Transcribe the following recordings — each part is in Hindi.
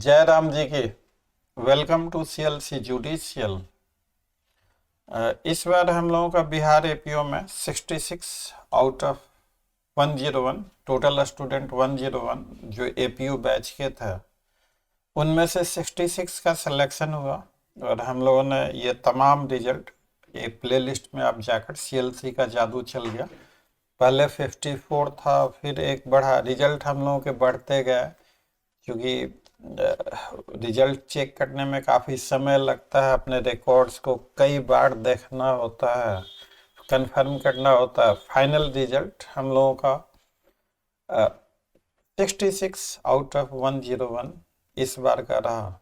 जय राम जी की। Welcome to CLC judicial. इस बार हम लोगों का बिहार एपीओ में 66 आउट ऑफ 101 टोटल स्टूडेंट 101 जो एपीयू बैच के थे, उनमें से 66 का सिलेक्शन हुआ और हम लोगों ने ये तमाम रिजल्ट एक प्लेलिस्ट में आप जाकर सीएलसी का जादू चल गया। पहले 54 था, फिर एक बढ़ा, रिजल्ट हम लोगों के बढ़ते गए क्योंकि रिजल्ट चेक करने में काफ़ी समय लगता है, अपने रिकॉर्ड्स को कई बार देखना होता है, कंफर्म करना होता है। फाइनल रिजल्ट हम लोगों का 66 आउट ऑफ 101 इस बार का रहा।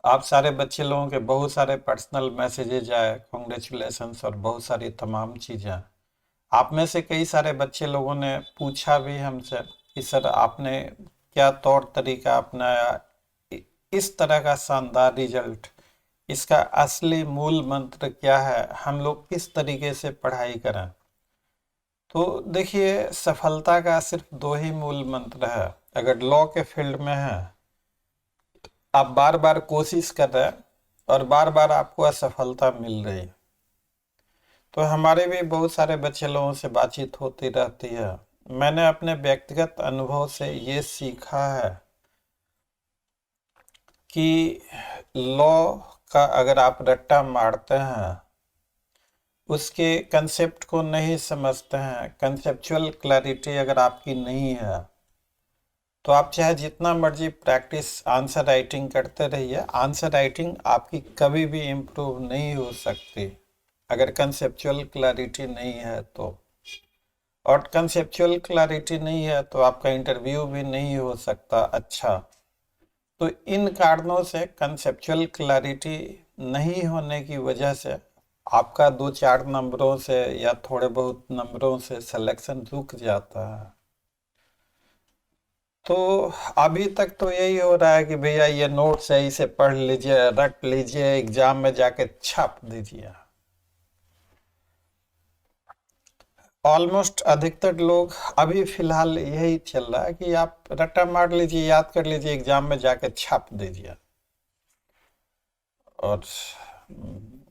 आप सारे बच्चे लोगों के बहुत सारे पर्सनल मैसेजेज आए, कॉन्ग्रेचुलेशंस और बहुत सारी तमाम चीज़ें। आप में से कई सारे बच्चे लोगों ने पूछा भी हमसे कि सर आपने क्या तौर तरीका अपनाया, इस तरह का शानदार रिजल्ट, इसका असली मूल मंत्र क्या है, हम लोग किस तरीके से पढ़ाई करें। तो देखिए, सफलता का सिर्फ दो ही मूल मंत्र है। अगर लॉ के फील्ड में है, आप बार बार कोशिश कर रहे हैं और बार बार आपको असफलता मिल रही, तो हमारे भी बहुत सारे बच्चे लोगों से बातचीत होती रहती है। मैंने अपने व्यक्तिगत अनुभव से ये सीखा है कि लॉ का अगर आप रट्टा मारते हैं, उसके कंसेप्ट को नहीं समझते हैं, कंसेप्चुअल क्लैरिटी अगर आपकी नहीं है, तो आप चाहे जितना मर्जी प्रैक्टिस आंसर राइटिंग करते रहिए, आंसर राइटिंग आपकी कभी भी इम्प्रूव नहीं हो सकती अगर कंसेप्चुअल क्लैरिटी नहीं है तो। और कंसेप्चुअल क्लैरिटी नहीं है तो आपका इंटरव्यू भी नहीं हो सकता अच्छा। तो इन कारणों से कंसेप्चुअल क्लैरिटी नहीं होने की वजह से आपका 2-4 नंबरों से या थोड़े बहुत नंबरों से सिलेक्शन रुक जाता है। तो अभी तक तो यही हो रहा है कि भैया ये नोट सही से पढ़ लीजिए, रट लीजिए, एग्जाम में जाके छाप दीजिए। ऑलमोस्ट अधिकतर लोग अभी फिलहाल यही चल रहा है कि आप रट्टा मार लीजिए, याद कर लीजिए, एग्जाम में जाके छाप दीजिए। और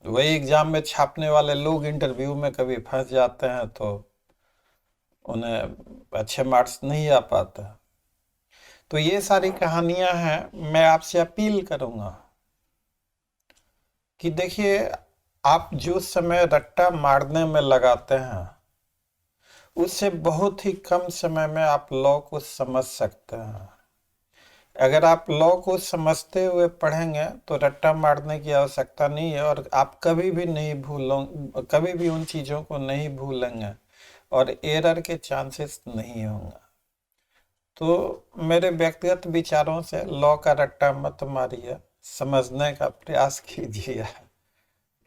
वही एग्जाम में छापने वाले लोग इंटरव्यू में कभी फंस जाते हैं तो उन्हें अच्छे मार्क्स नहीं आ पाते। तो ये सारी कहानियां हैं। मैं आपसे अपील करूंगा कि देखिए, आप जो समय रट्टा मारने में लगाते हैं, उससे बहुत ही कम समय में आप लॉ को समझ सकते हैं। अगर आप लॉ को समझते हुए पढ़ेंगे तो रट्टा मारने की आवश्यकता नहीं है, और आप कभी भी नहीं भूलों, कभी भी उन चीज़ों को नहीं भूलेंगे और एरर के चांसेस नहीं होंगे। तो मेरे व्यक्तिगत विचारों से लॉ का रट्टा मत मारिए, समझने का प्रयास कीजिए।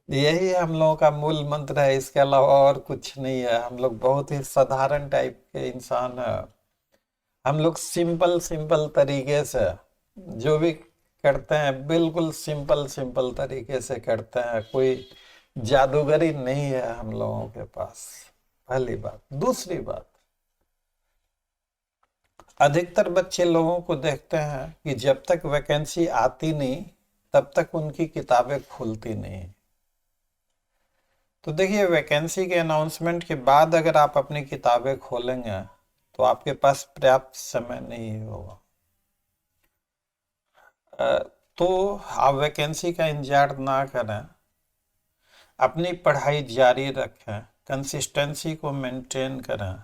यही हम लोगों का मूल मंत्र है, इसके अलावा और कुछ नहीं है। हम लोग बहुत ही साधारण टाइप के इंसान हैं। हम लोग सिंपल सिंपल तरीके से जो भी करते हैं, बिल्कुल सिंपल सिंपल तरीके से करते हैं। कोई जादूगरी नहीं है हम लोगों के पास, पहली बात। दूसरी बात, अधिकतर बच्चे लोगों को देखते हैं कि जब तक वैकेंसी आती नहीं तब तक उनकी किताबें खुलती नहीं। तो देखिए, वैकेंसी के अनाउंसमेंट के बाद अगर आप अपनी किताबें खोलेंगे तो आपके पास पर्याप्त समय नहीं होगा। तो आप वैकेंसी का इंतजार ना करें, अपनी पढ़ाई जारी रखें, कंसिस्टेंसी को मेंटेन करें।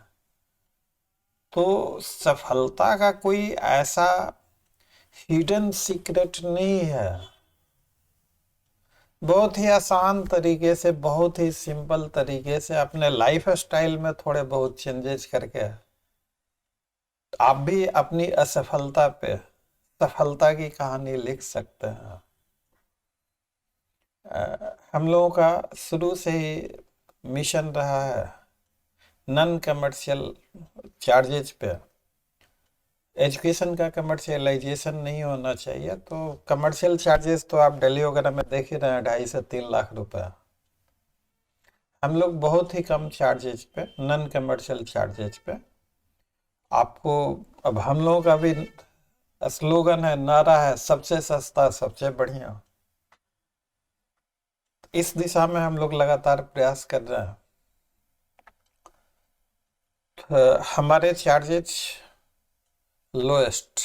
तो सफलता का कोई ऐसा हिडन सीक्रेट नहीं है। बहुत ही आसान तरीके से, बहुत ही सिंपल तरीके से अपने लाइफ स्टाइल में थोड़े बहुत चेंजेस करके आप भी अपनी असफलता पे सफलता की कहानी लिख सकते हैं। हम लोगों का शुरू से ही मिशन रहा है नॉन कमर्शियल चार्जेज पे। एजुकेशन का कमर्शियलाइजेशन नहीं होना चाहिए। तो कमर्शियल चार्जेस तो आप दिल्ली वगैरह में देख ही रहे हैं, 2.5 से 3 लाख रुपए। हम लोग बहुत ही कम चार्जेज पे, नॉन कमर्शियल चार्जेज पे आपको, अब हम लोगों का भी स्लोगन है, नारा है, सबसे सस्ता सबसे बढ़िया। इस दिशा में हम लोग लगातार प्रयास कर रहे हैं। हमारे चार्जेज लोएस्ट।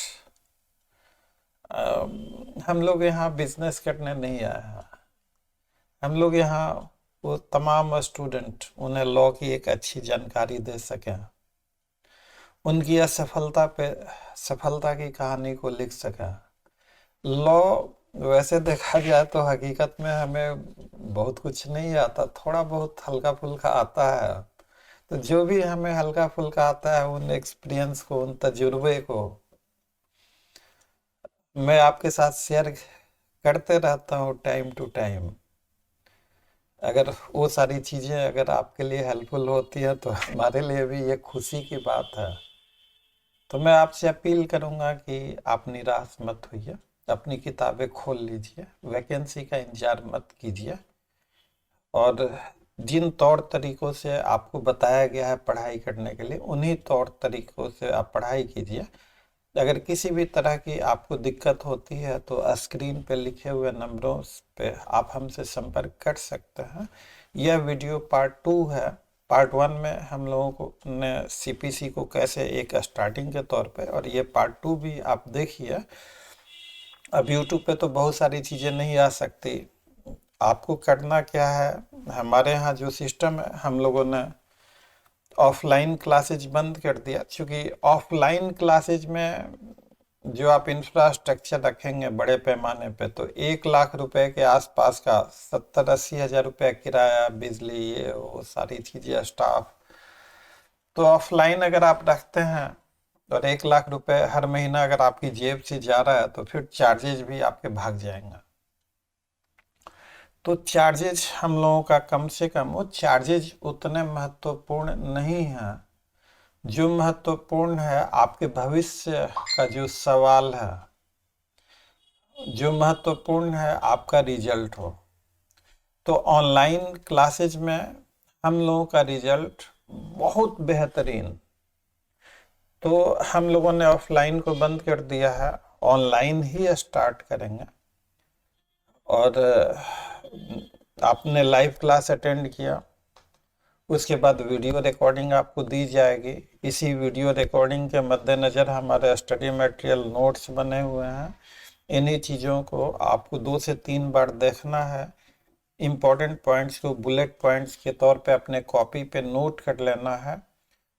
हम लोग यहाँ बिजनेस करने नहीं आए हैं। हम लोग यहाँ वो तमाम स्टूडेंट उन्हें लॉ की एक अच्छी जानकारी दे सकें, उनकी असफलता पे सफलता की कहानी को लिख सकें। लॉ वैसे देखा जाए तो हकीकत में हमें बहुत कुछ नहीं आता, थोड़ा बहुत हल्का फुल्का आता है। तो जो भी हमें हल्का फुल्का आता है, उन एक्सपीरियंस को, उन तजुर्बे को मैं आपके साथ शेयर करते रहता हूँ टाइम टू टाइम। अगर वो सारी चीज़ें अगर आपके लिए हेल्पफुल होती हैं तो हमारे लिए भी ये खुशी की बात है। तो मैं आपसे अपील करूंगा कि आप निराश मत होइए, अपनी किताबें खोल लीजिए, वैकेंसी का इंतजार मत कीजिए, और जिन तौर तरीकों से आपको बताया गया है पढ़ाई करने के लिए, उन्हीं तौर तरीकों से आप पढ़ाई कीजिए। अगर किसी भी तरह की आपको दिक्कत होती है तो स्क्रीन पे लिखे हुए नंबरों पे आप हमसे संपर्क कर सकते हैं। यह वीडियो पार्ट 2 है। पार्ट 1 में हम लोगों को ने सीपीसी को कैसे एक स्टार्टिंग के तौर पे, और ये पार्ट 2 भी आप देखिए। अब यूट्यूब पे तो बहुत सारी चीज़ें नहीं आ सकती। आपको करना क्या है, हमारे यहाँ जो सिस्टम है, हम लोगों ने ऑफलाइन क्लासेज बंद कर दिया, क्योंकि ऑफलाइन क्लासेज में जो आप इंफ्रास्ट्रक्चर रखेंगे बड़े पैमाने पे, तो 1 लाख रुपए के आसपास का 70-80 हज़ार रुपया किराया, बिजली, ये वो सारी चीज़ें, स्टाफ। तो ऑफलाइन अगर आप रखते हैं और 1 लाख रुपए हर महीना अगर आपकी जेब से जा रहा है, तो फिर चार्जेज भी आपके भाग जाएंगे। तो चार्जेज हम लोगों का कम से कम, वो चार्जेज उतने महत्वपूर्ण नहीं हैं। जो महत्वपूर्ण है आपके भविष्य का जो सवाल है, जो महत्वपूर्ण है आपका रिजल्ट हो। तो ऑनलाइन क्लासेज में हम लोगों का रिजल्ट बहुत बेहतरीन। तो हम लोगों ने ऑफलाइन को बंद कर दिया है, ऑनलाइन ही स्टार्ट करेंगे। और आपने लाइव क्लास अटेंड किया, उसके बाद वीडियो रिकॉर्डिंग आपको दी जाएगी। इसी वीडियो रिकॉर्डिंग के मद्देनज़र हमारे स्टडी मटेरियल नोट्स बने हुए हैं। इन्हीं चीज़ों को आपको 2 से 3 बार देखना है। इम्पोर्टेंट पॉइंट्स को बुलेट पॉइंट्स के तौर पे अपने कॉपी पे नोट कर लेना है।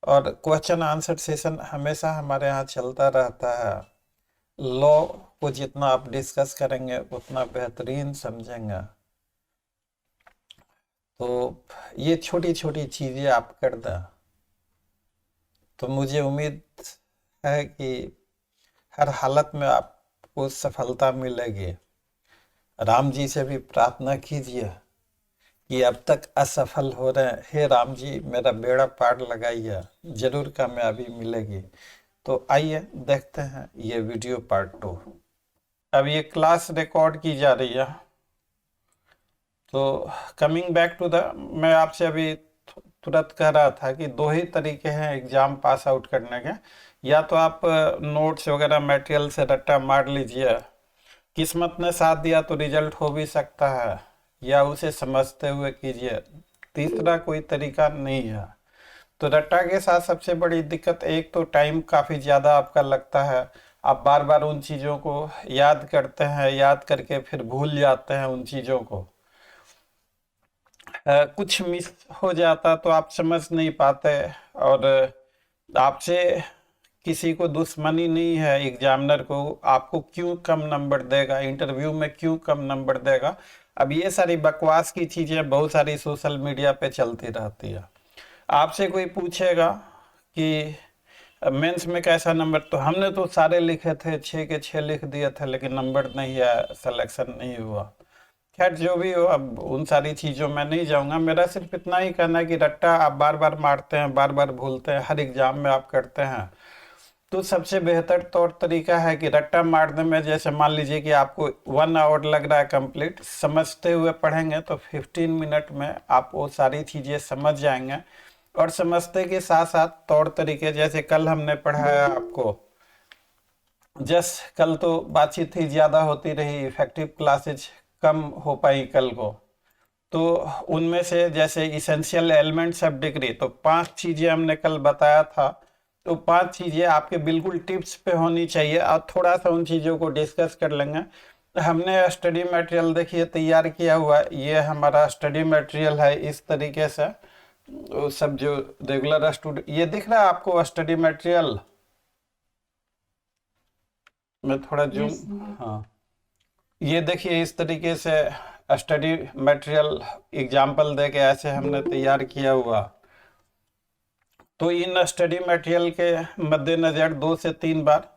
और क्वेश्चन आंसर सेशन हमेशा हमारे यहाँ चलता रहता है। लॉ को जितना आप डिस्कस करेंगे उतना बेहतरीन समझेंगे। तो ये छोटी छोटी चीज़ें आप कर दें तो मुझे उम्मीद है कि हर हालत में आपको सफलता मिलेगी। राम जी से भी प्रार्थना कीजिए कि अब तक असफल हो रहे हैं, हे राम जी मेरा बेड़ा पार लगाइए, जरूर कामयाबी मिलेगी। तो आइए देखते हैं ये वीडियो पार्ट 2। अब ये क्लास रिकॉर्ड की जा रही है। तो कमिंग बैक टू द, मैं आपसे अभी तुरंत कह रहा था कि 2 ही तरीके हैं एग्ज़ाम पास आउट करने के। या तो आप नोट्स वगैरह मटेरियल से रट्टा मार लीजिए, किस्मत ने साथ दिया तो रिजल्ट हो भी सकता है, या उसे समझते हुए कीजिए। तीसरा कोई तरीका नहीं है। तो रट्टा के साथ सबसे बड़ी दिक्कत, एक तो टाइम काफ़ी ज़्यादा आपका लगता है। आप बार बार उन चीज़ों को याद करते हैं, याद करके फिर भूल जाते हैं उन चीज़ों को। कुछ मिस हो जाता तो आप समझ नहीं पाते। और आपसे किसी को दुश्मनी नहीं है, एग्जामिनर को आपको क्यों कम नंबर देगा, इंटरव्यू में क्यों कम नंबर देगा। अब ये सारी बकवास की चीज़ें बहुत सारी सोशल मीडिया पे चलती रहती है। आपसे कोई पूछेगा कि मेंस में कैसा नंबर, तो हमने तो सारे लिखे थे, 6 के 6 लिख दिए थे, लेकिन नंबर नहीं आया, सिलेक्शन नहीं हुआ। खैर जो भी हो, अब उन सारी चीज़ों में नहीं जाऊंगा। मेरा सिर्फ इतना ही कहना है कि रट्टा आप बार बार मारते हैं, बार बार भूलते हैं, हर एग्जाम में आप करते हैं। तो सबसे बेहतर तौर तरीका है कि रट्टा मारने में, जैसे मान लीजिए कि आपको 1 आवर लग रहा है कंप्लीट, समझते हुए पढ़ेंगे तो 15 मिनट में आप वो सारी चीज़ें समझ जाएंगे। और समझते के साथ साथ तौर तरीके, जैसे कल हमने पढ़ाया आपको जस्ट कल तो बातचीत ही ज़्यादा होती रही, इफेक्टिव क्लासेज कम हो पाई कल को। तो उनमें से जैसे इसेंशियल एलिमेंट्स ऑफ डिग्री, तो 5 चीज़ें हमने कल बताया था। तो 5 चीज़ें आपके बिल्कुल टिप्स पे होनी चाहिए, और थोड़ा सा उन चीज़ों को डिस्कस कर लेंगे। हमने स्टडी मटेरियल देखिए तैयार किया हुआ है, ये हमारा स्टडी मटेरियल है इस तरीके से। वो सब जो रेगुलर स्टूडेंट, ये दिख रहा है आपको स्टडी मटेरियल? मैं थोड़ा जूम, यस सर। हाँ, ये देखिए इस तरीके से स्टडी मटेरियल एग्जाम्पल दे के ऐसे हमने तैयार किया हुआ। तो इन स्टडी मटेरियल के मद्देनज़र 2 से 3 बार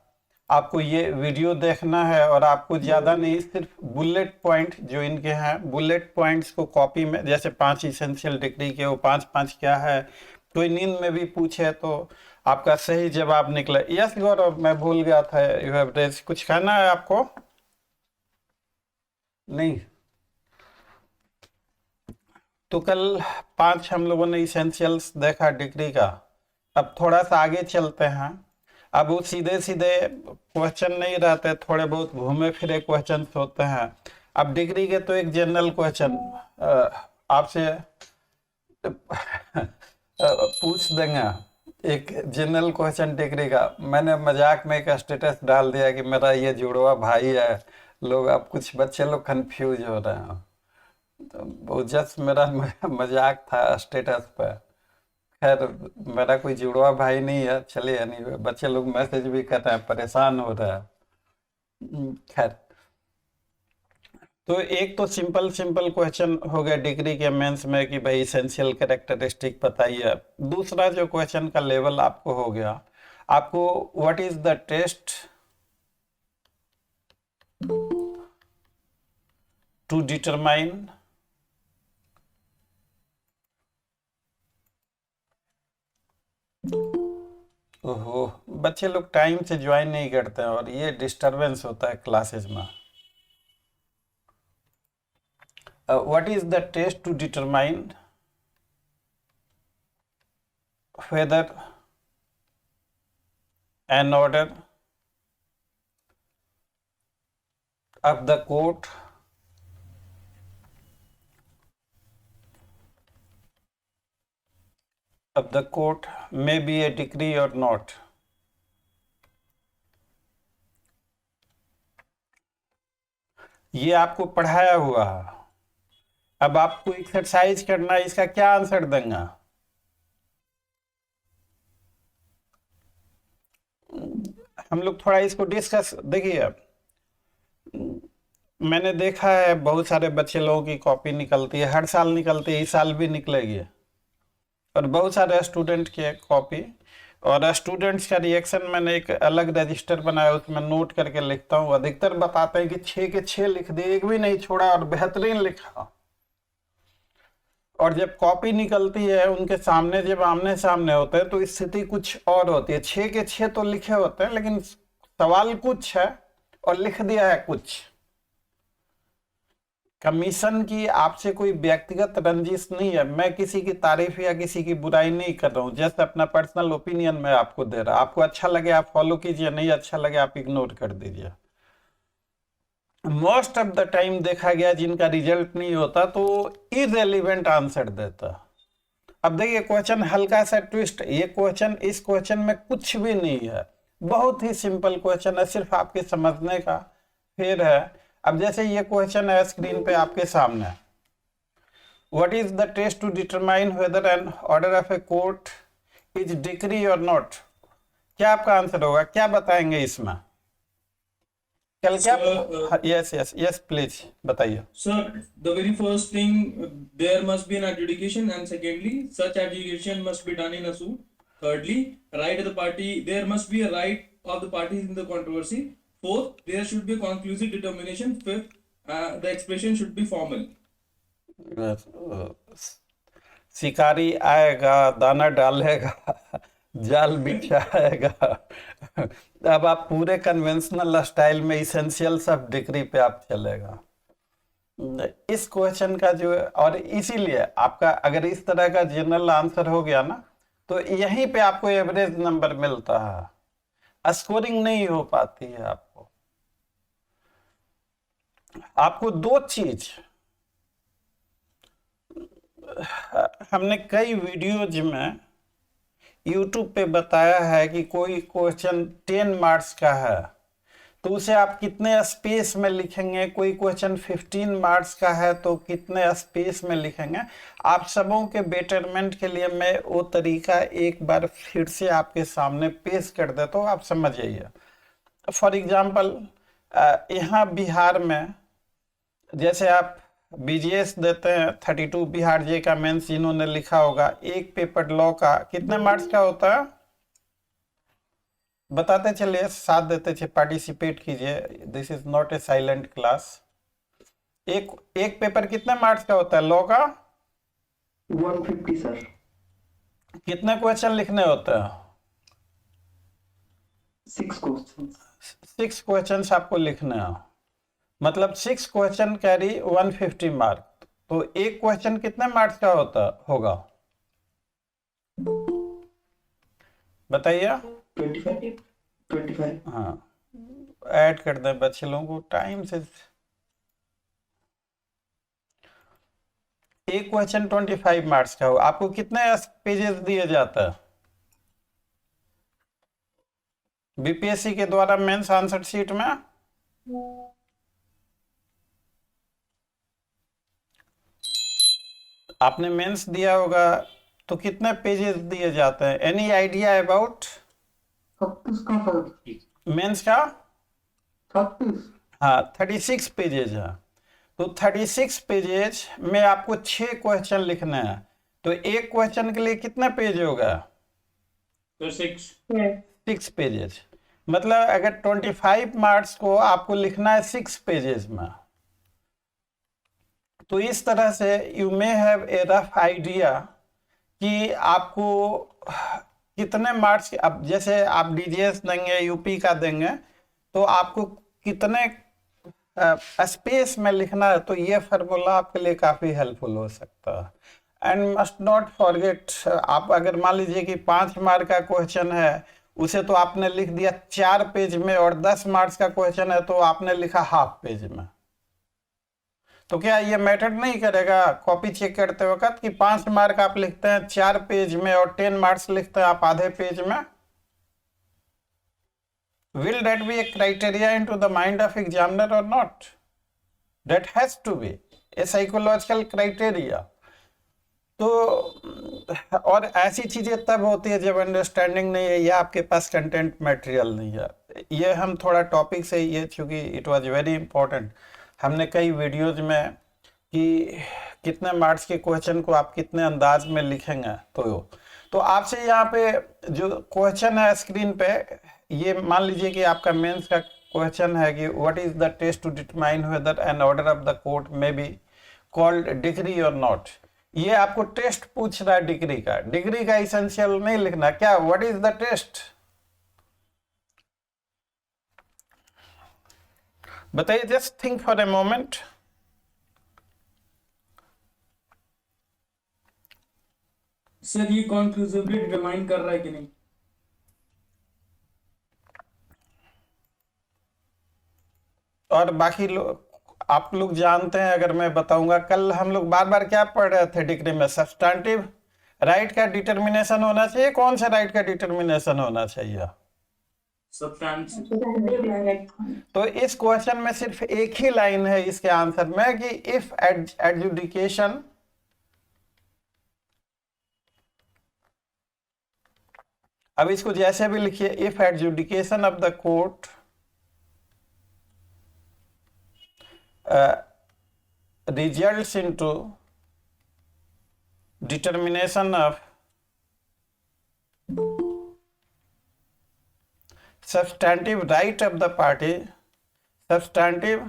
आपको ये वीडियो देखना है, और आपको ज़्यादा नहीं, सिर्फ बुलेट पॉइंट जो इनके हैं, बुलेट पॉइंट्स को कॉपी में, जैसे 5 इसेंशियल डिग्री के, वो 5-5 क्या है, कोई नींद में भी पूछे तो आपका सही जवाब निकले। यस गौरव, मैं भूल गया था, यू हैव रेज, कुछ कहना है आपको? नहीं? तो कल 5 हम लोगों ने इसेंशियल्स देखा डिग्री का। अब थोड़ा सा आगे चलते हैं। अब वो सीधे सीधे क्वेश्चन नहीं रहते, थोड़े बहुत घूमे फिरे क्वेश्चन होते हैं। अब डिग्री के तो एक जनरल क्वेश्चन आपसे पूछ देंगे, एक जनरल क्वेश्चन डिग्री का। मैंने मजाक में एक स्टेटस डाल दिया कि मेरा ये जुड़वा भाई है, लोग, अब कुछ बच्चे लोग कंफ्यूज हो रहे हैं। तो वो जस्ट मेरा मजाक था स्टेटस पे। खैर, मेरा कोई जुड़वा भाई नहीं है, चलिए, नहीं, बच्चे लोग मैसेज भी कर रहे हैं, परेशान हो रहे हैं। खैर, तो एक तो सिंपल सिंपल क्वेश्चन हो गया डिग्री के मेंस में कि भाई इसेंशियल कैरेक्टरिस्टिक बताइए। दूसरा जो क्वेश्चन का लेवल आपको हो गया, आपको what is the test to determine ओहो, बच्चे लोग टाइम से ज्वाइन नहीं करते हैं, और ये डिस्टरबेंस होता है क्लासेस में। What is the test to determine whether an order of the court may be a decree or not? ये आपको पढ़ाया हुआ है। अब आपको एक्सरसाइज करना है, इसका क्या आंसर देंगे? हम लोग थोड़ा इसको डिस्कस, देखिए, मैंने देखा है बहुत सारे बच्चे लोगों की कॉपी निकलती है, हर साल निकलती है, इस साल भी निकलेगी, और बहुत सारे स्टूडेंट की कॉपी, और स्टूडेंट्स का रिएक्शन मैंने एक अलग रजिस्टर बनाया, उसमें नोट करके लिखता हूँ। अधिकतर बताते हैं कि 6 के 6 लिख दिए, एक भी नहीं छोड़ा, और बेहतरीन लिखा। और जब कॉपी निकलती है उनके सामने, जब आमने सामने होते हैं, तो स्थिति कुछ और होती है। 6 के 6 तो लिखे होते हैं, लेकिन सवाल कुछ है और लिख दिया है कुछ। कमीशन की आपसे कोई व्यक्तिगत रंजिश नहीं है, मैं किसी की तारीफ या किसी की बुराई नहीं कर रहा हूँ, जस्ट अपना पर्सनल ओपिनियन मैं आपको दे रहा। आपको अच्छा लगे आप फॉलो कीजिए, नहीं अच्छा लगे आप इग्नोर कर दीजिए। मोस्ट ऑफ द टाइम देखा गया जिनका रिजल्ट नहीं होता तो इररिलेवेंट आंसर देता। अब देखिए क्वेश्चन हल्का सा ट्विस्ट, ये क्वेश्चन, इस क्वेश्चन में कुछ भी नहीं है, बहुत ही सिंपल क्वेश्चन है, सिर्फ आपके समझने का फेर है। अब जैसे ये क्वेश्चन है स्क्रीन पे आपके सामने, what is the test to determine whether an order of a court is decree और नॉट? क्या आपका आंसर होगा, क्या बताएंगे इसमें? कल क्या? यस यस यस, प्लीज बताइए Sir, the very first thing, there must be an adjudication, and secondly, such adjudication must be done in a suit. Thirdly, right of the party, there must be a right of the parties in the controversy. Fourth, there should be a conclusive determination. Fifth, the expression should be formal. शिकारी आएगा, दाना डालेगा, जाल बिछाएगा। अब आप पूरे कन्वेंशनल स्टाइल में इसेंशियल्स ऑफ डिग्री पे आप चलेगा इस क्वेश्चन का जो, और इसीलिए आपका अगर इस तरह का जनरल आंसर हो गया ना, तो यहीं पे आपको एवरेज नंबर मिलता है। स्कोरिंग नहीं हो पाती है। आपको दो चीज हमने कई वीडियोज में YouTube पे बताया है कि कोई क्वेश्चन 10 मार्क्स का है तो उसे आप कितने स्पेस में लिखेंगे, कोई क्वेश्चन 15 मार्क्स का है तो कितने स्पेस में लिखेंगे। आप सबों के बेटरमेंट के लिए मैं वो तरीका एक बार फिर से आपके सामने पेश कर देता हूँ, आप समझ जाइए। फॉर एग्जांपल यहाँ बिहार में जैसे आप बीजीएस देते हैं 32 बिहार जे का मेंस इन्होंने लिखा होगा, एक पेपर लॉ का कितने मार्क्स का होता है बताते चलिए, साथ देते चलिए, पार्टिसिपेट कीजिए, this is not a silent class. एक पेपर कितने मार्क्स का होता है लॉ का? 150 सर। कितने क्वेश्चन लिखने होते हैं? 6 क्वेश्चन। 6 क्वेश्चन आपको लिखने हैं, मतलब 6 क्वेश्चन कैरी 150 मार्क। तो एक क्वेश्चन कितने मार्क्स का होगा बताइए? 25। हाँ, ऐड कर दें बच्चे लोगों को टाइम से। एक क्वेश्चन 25 मार्क्स का हो, आपको कितने पेजेस दिए जाता है बीपीएससी के द्वारा मेंस आंसर शीट में? आपने मेंस दिया होगा तो कितने पेजेस दिए जाते हैं? एनी आइडिया अबाउट 36 का सर। मेंस का? 36। हाँ, 36 पेजेज है। तो 36 पेजेज में आपको 6 क्वेश्चन लिखने हैं, तो एक क्वेश्चन के लिए कितने पेज होगा? तो 6 पेजेज। मतलब अगर 25 मार्क्स को आपको लिखना है 6 पेजेस में, तो इस तरह से you may have a rough idea कि आपको कितने मार्क्स, अब जैसे आप डीजीएस देंगे, यूपी का देंगे, तो आपको कितने स्पेस में लिखना है। तो ये फार्मूला आपके लिए काफ़ी हेल्पफुल हो सकता है। एंड मस्ट नॉट फॉरगेट, आप अगर मान लीजिए कि 5 मार्क का क्वेश्चन है, उसे तो आपने लिख दिया 4 पेज में, और 10 मार्क्स का क्वेश्चन है तो आपने लिखा हाफ पेज में, तो क्या ये मैटर नहीं करेगा कॉपी चेक करते वक्त कि 5 मार्क आप लिखते हैं 4 पेज में और 10 मार्क्स लिखते हैं आप आधे पेज में? Will that be a criteria into the mind of examiner or not? That has to be a psychological criteria. तो और ऐसी चीजें तब होती है जब अंडरस्टैंडिंग नहीं है या आपके पास कंटेंट मटेरियल नहीं है। ये हम थोड़ा टॉपिक से, ये चूंकि इट वाज वेरी इंपॉर्टेंट, हमने कई वीडियोज में कि कितने मार्क्स के क्वेश्चन को आप कितने अंदाज में लिखेंगे। तो आपसे यहाँ पे जो क्वेश्चन है स्क्रीन पे, ये मान लीजिए कि आपका मेंस का क्वेश्चन है कि what is the test to determine whether an order of the court may be called decree और नॉट। ये आपको टेस्ट पूछ रहा है डिग्री का, डिग्री का इसेंशियल नहीं लिखना। क्या व्हाट इज द टेस्ट बताइए, just think for a moment. Sir ये कॉन्क्लूसिवली डिटरमाइन कर रहा है कि नहीं? और बाकी लोग, आप लोग जानते हैं, अगर मैं बताऊंगा, कल हम लोग बार बार क्या पढ़ रहे थे डिग्री में? सब्सटेंटिव राइट का डिटर्मिनेशन होना चाहिए। कौन सा राइट का डिटर्मिनेशन होना चाहिए? तो इस क्वेश्चन में सिर्फ एक ही लाइन है इसके आंसर में कि इफ एडजुडिकेशन, अब इसको जैसे भी लिखिए, if adjudication of the court results into determination of substantive right of the party, substantive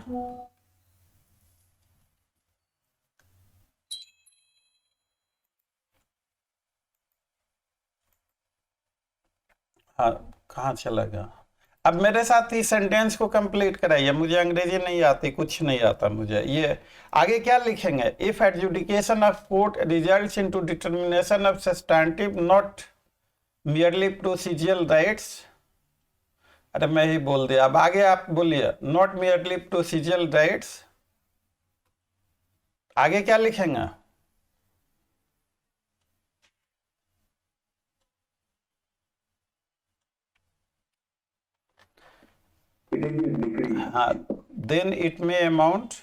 हाँ, कहाँ चला गया? अब मेरे साथ ही सेंटेंस को कंप्लीट कराइए, मुझे अंग्रेजी नहीं आती, कुछ नहीं आता मुझे। ये आगे क्या लिखेंगे? If adjudication of court results into determination of substantive not merely procedural rights अरे मैं ही बोल दिया, अब आगे आप बोलिए। नॉट मियरली प्रोसीजरल राइट्स, आगे क्या लिखेंगे? It is a decree. हाँ, देन इट मे अमाउंट,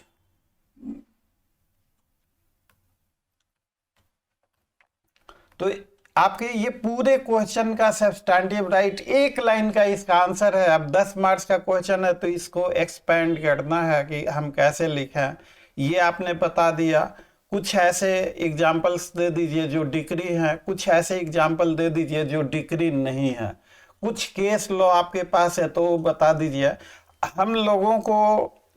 तो आपके ये पूरे क्वेश्चन का सब्सटैंटिव राइट एक लाइन का इसका आंसर है। अब 10 मार्क्स का क्वेश्चन है तो इसको एक्सपेंड करना है कि हम कैसे लिखें, ये आपने बता दिया। कुछ ऐसे एग्जाम्पल्स दे दीजिए जो डिक्री हैं, कुछ ऐसे एग्जाम्पल दे दीजिए जो डिक्री नहीं है, कुछ केस लॉ आपके पास है तो वो बता दीजिए। हम लोगों को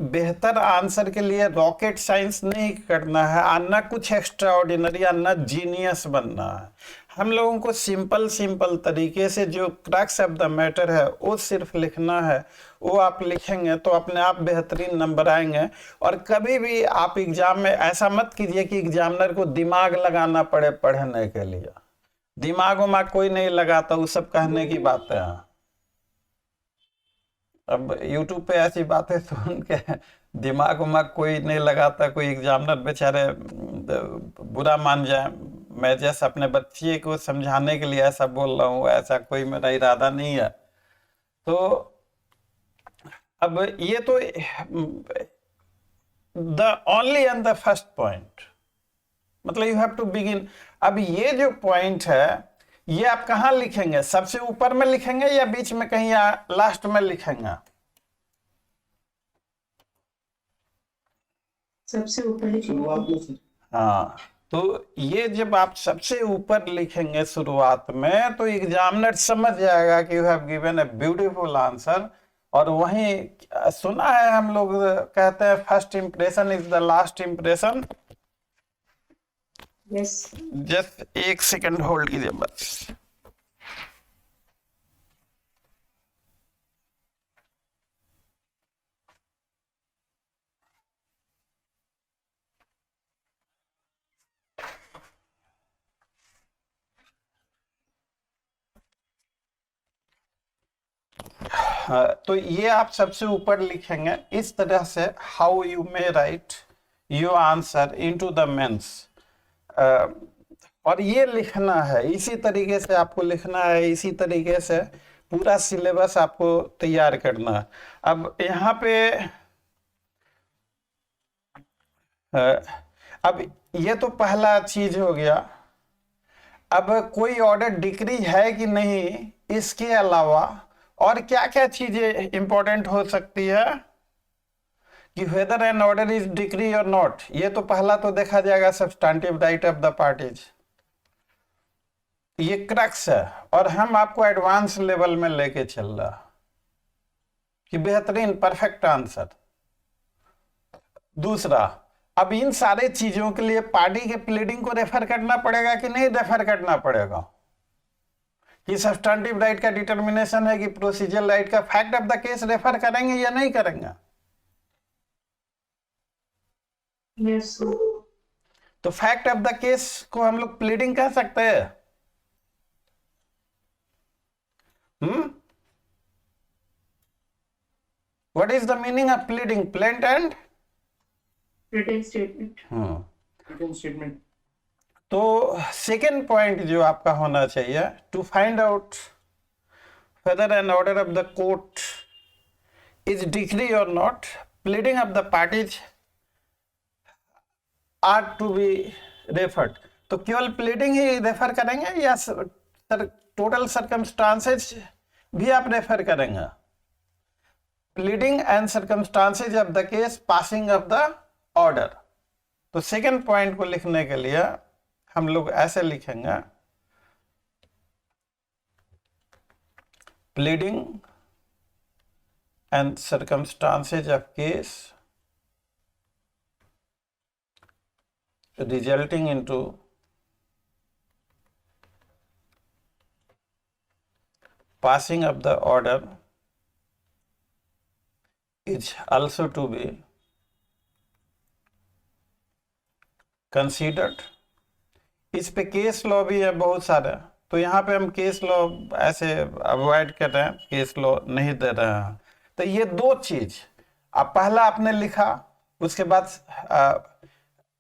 बेहतर आंसर के लिए रॉकेट साइंस नहीं करना है, और न कुछ एक्स्ट्रा ऑर्डिनरी, न जीनियस बनना है। हम लोगों को सिंपल तरीके से जो क्रक्स ऑफ द मैटर है वो सिर्फ लिखना है। वो आप लिखेंगे तो अपने आप बेहतरीन नंबर आएंगे। और कभी भी आप एग्जाम में ऐसा मत कीजिए कि एग्जामिनर को दिमाग लगाना पड़े पढ़ने के लिए। दिमाग उमाग कोई नहीं लगाता, वो सब कहने की बातें हैं। अब YouTube पे ऐसी बातें सुन के दिमाग उमाग कोई नहीं लगाता, कोई एग्जामिनर बेचारे बुरा मान जाए। मैं जैसे अपने बच्चे को समझाने के लिए ऐसा बोल रहा हूँ, ऐसा कोई मेरा इरादा नहीं है। तो अब ये तो the only and the first point, मतलब यू हैव टू बिगिन। अब ये जो पॉइंट है ये आप कहाँ लिखेंगे? सबसे ऊपर में लिखेंगे या बीच में कहीं या लास्ट में लिखेंगे? सबसे ऊपर शुरुआत में हाँ, तो ये जब आप सबसे ऊपर लिखेंगे शुरुआत में तो एग्जामिनर समझ जाएगा कि you have given a beautiful answer. और वहीं सुना है हम लोग कहते हैं first impression is the last impression. Yes just एक सेकंड होल्ड कीजिए बस। तो ये आप सबसे ऊपर लिखेंगे इस तरह से, how you may write your answer into the mains. और ये लिखना है, इसी तरीके से आपको लिखना है, इसी तरीके से पूरा सिलेबस आपको तैयार करना है। अब यहाँ पे अब ये तो पहला चीज हो गया। अब कोई ऑर्डर डिक्री है कि नहीं, इसके अलावा और क्या क्या चीजें इंपॉर्टेंट हो सकती है कि whether an order is decree और नॉट। ये तो पहला तो देखा जाएगा substantive right of the parties, ये क्रक्स है। और हम आपको एडवांस लेवल में लेके चल रहा कि बेहतरीन परफेक्ट आंसर। दूसरा, अब इन सारे चीजों के लिए पार्टी के प्लीडिंग को रेफर करना पड़ेगा कि नहीं रेफर करना पड़ेगा? कि सब्सटैंटिव राइट का डिटर्मिनेशन है कि प्रोसीजरल राइट का, fact of the case refer करेंगे या नहीं करेंगे? यस तो फैक्ट ऑफ द केस को हम लोग प्लीडिंग कह सकते हैं। What is the meaning of pleading? Plaint and written statement. Written statement. तो सेकेंड पॉइंट जो आपका होना चाहिए, to find out whether an order of the court is decree और not, pleading of the parties are to be referred. तो केवल प्लीडिंग ही रेफर करेंगे या टोटल सर्कमस्टांसेस भी आप रेफर करेंगे? Pleading and circumstances of the case, passing of the order. तो सेकेंड पॉइंट को लिखने के लिए हम लोग ऐसे लिखेंगे, pleading and circumstances of case resulting into passing of the order is also to be considered। इस पे केस लॉ भी है बहुत सारे, तो यहाँ पे हम केस लॉ ऐसे अवॉइड कर रहे हैं, केस लॉ नहीं दे रहे हैं। तो ये दो चीज अब पहला आपने लिखा, उसके बाद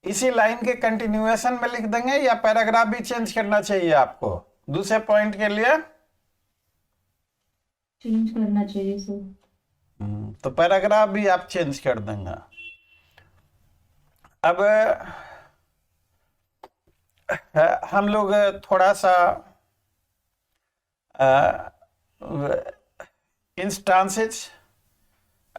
इसी लाइन के कंटिन्यूएशन में लिख देंगे या पैराग्राफ भी चेंज करना चाहिए आपको दूसरे पॉइंट के लिए? चेंज करना चाहिए सर। तो पैराग्राफ भी आप चेंज कर देंगे। अब हम लोग थोड़ा सा इंस्टांसेस,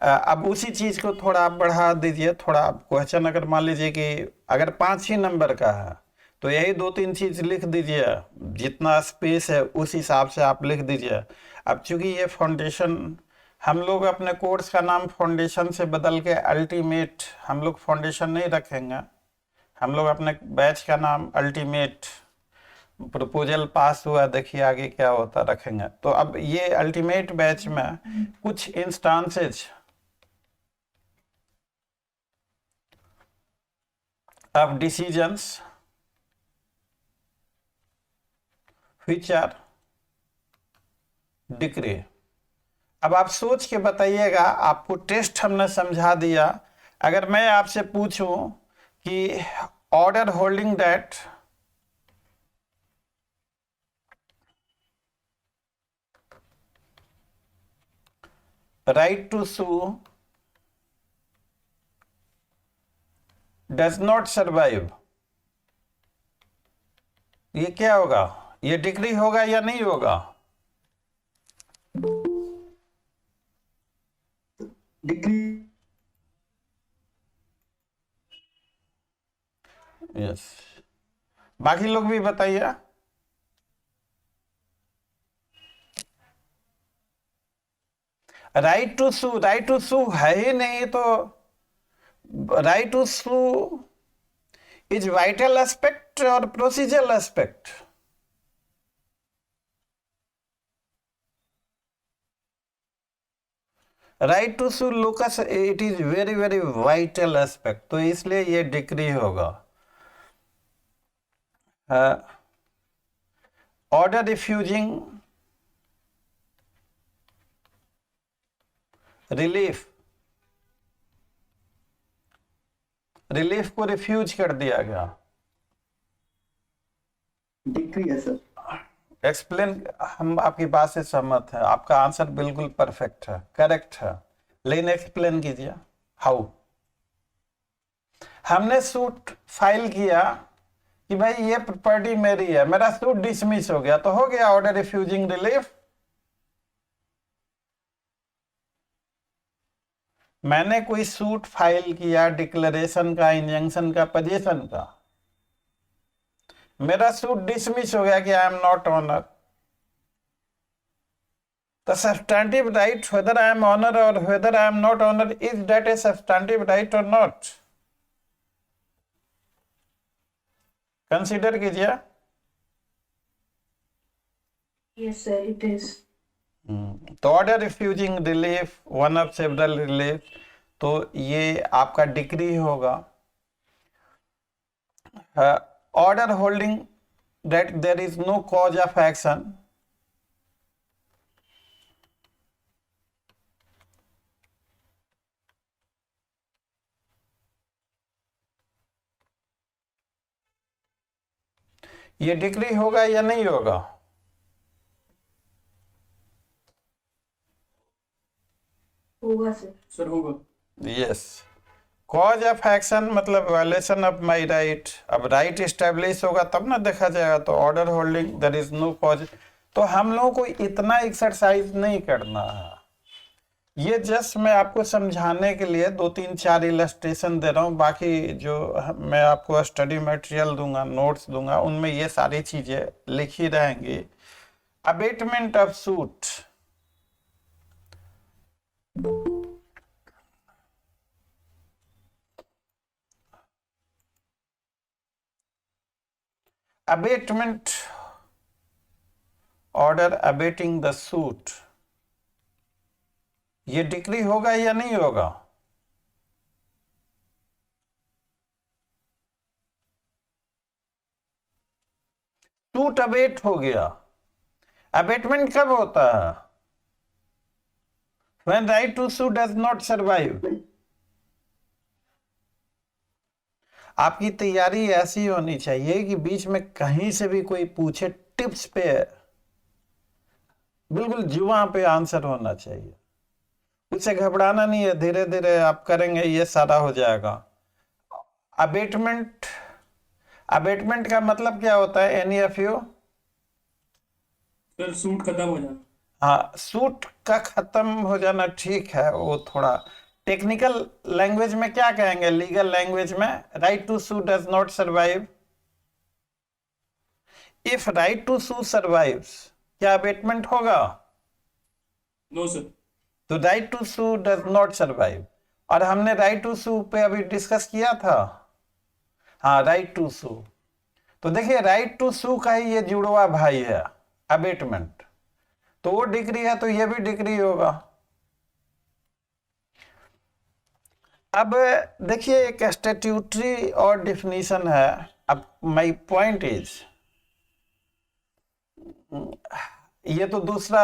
अब उसी चीज को थोड़ा आप बढ़ा दीजिए। थोड़ा आप क्वेश्चन अगर मान लीजिए कि अगर 5 ही नंबर का है तो यही 2-3 चीज लिख दीजिए, जितना स्पेस है उस हिसाब से आप लिख दीजिए। अब चूंकि ये फाउंडेशन, हम लोग अपने कोर्स का नाम फाउंडेशन से बदल के अल्टीमेट, हम लोग फाउंडेशन नहीं रखेंगे, हम लोग अपने बैच का नाम अल्टीमेट प्रपोजल पास हुआ, देखिए आगे क्या होता रखेंगे। तो अब ये अल्टीमेट बैच में कुछ instances of decisions which are decree। अब आप सोच के बताइएगा, आपको टेस्ट हमने समझा दिया। अगर मैं आपसे पूछूं कि order holding that right to sue does not survive, ये क्या होगा? ये डिक्री होगा या नहीं होगा? डिक्री। यस, बाकी लोग भी बताइए। Right to sue, right to sue है ही नहीं, तो right to sue is vital aspect और procedural aspect? Right to sue locus, it is very very vital aspect, तो इसलिए ये डिक्री होगा। ऑर्डर रिफ्यूजिंग रिलीफ, रिलीफ को रिफ्यूज कर दिया गया, डिक्री है सर। एक्सप्लेन। हम आपकी बात से सहमत है, आपका आंसर बिल्कुल परफेक्ट है, करेक्ट है, लेकिन एक्सप्लेन कीजिए हाउ। हमने सूट फाइल किया कि भाई ये प्रॉपर्टी मेरी है, मेरा सूट डिसमिस हो गया, तो हो गया ऑर्डर रिफ्यूजिंग रिलीफ। मैंने कोई सूट फाइल किया डिक्लेरेशन का, इंजंक्शन का, पोजीशन का, मेरा सूट डिसमिस हो गया कि I am not owner. The substantive right, whether I am honor or whether I am not honor, is that a substantive right or not? Consider कीजिए। Yes sir, it is. तो order refusing relief, one of several relief, तो ये आपका डिक्री होगा। Order holding that there is no cause of action, ये डिक्री होगा या नहीं होगा? होगा सर। सर होगा। यस, कॉज ऑफ एक्शन मतलब वायलेशन ऑफ माय राइट। अब राइट एस्टेब्लिश होगा तब ना देखा जाएगा। तो order holding there is no cause, तो हम लोगों को इतना एक्सरसाइज नहीं करना है। ये जस्ट मैं आपको समझाने के लिए 2-3-4 इलस्ट्रेशन दे रहा हूँ। बाकी जो मैं आपको स्टडी मटेरियल दूंगा, नोट्स दूंगा, उनमें ये सारी चीजें लिखी रहेंगी। Abatement of suit, abatement order abating the suit, ये डिक्री होगा या नहीं होगा? सूट अबेट हो गया। अबेटमेंट कब होता है? When right to sue does not survive। आपकी तैयारी ऐसी होनी चाहिए कि बीच में कहीं से भी कोई पूछे, टिप्स पे बिल्कुल जुबां पे आंसर होना चाहिए। उससे घबराना नहीं है, धीरे धीरे आप करेंगे ये सारा हो जाएगा। अबेटमेंट, अबेटमेंट का मतलब क्या होता है? Any of you? Sir suit खत्म हो जाना। हाँ, सूट का खत्म हो जाना ठीक है, वो थोड़ा टेक्निकल लैंग्वेज में क्या कहेंगे? लीगल लैंग्वेज में right to sue does not survive. If right to sue survives, क्या अबेटमेंट होगा? No sir. तो right to sue does not survive. और हमने राइट टू सू पे अभी डिस्कस किया था। हाँ, राइट टू सू। तो देखिए, राइट टू सू का ही ये जुड़वा भाई है अबेटमेंट। तो वो डिग्री है तो ये भी डिग्री होगा। अब देखिए, एक स्टैट्यूटरी और डिफिनीशन है। अब माय पॉइंट इज, ये तो दूसरा,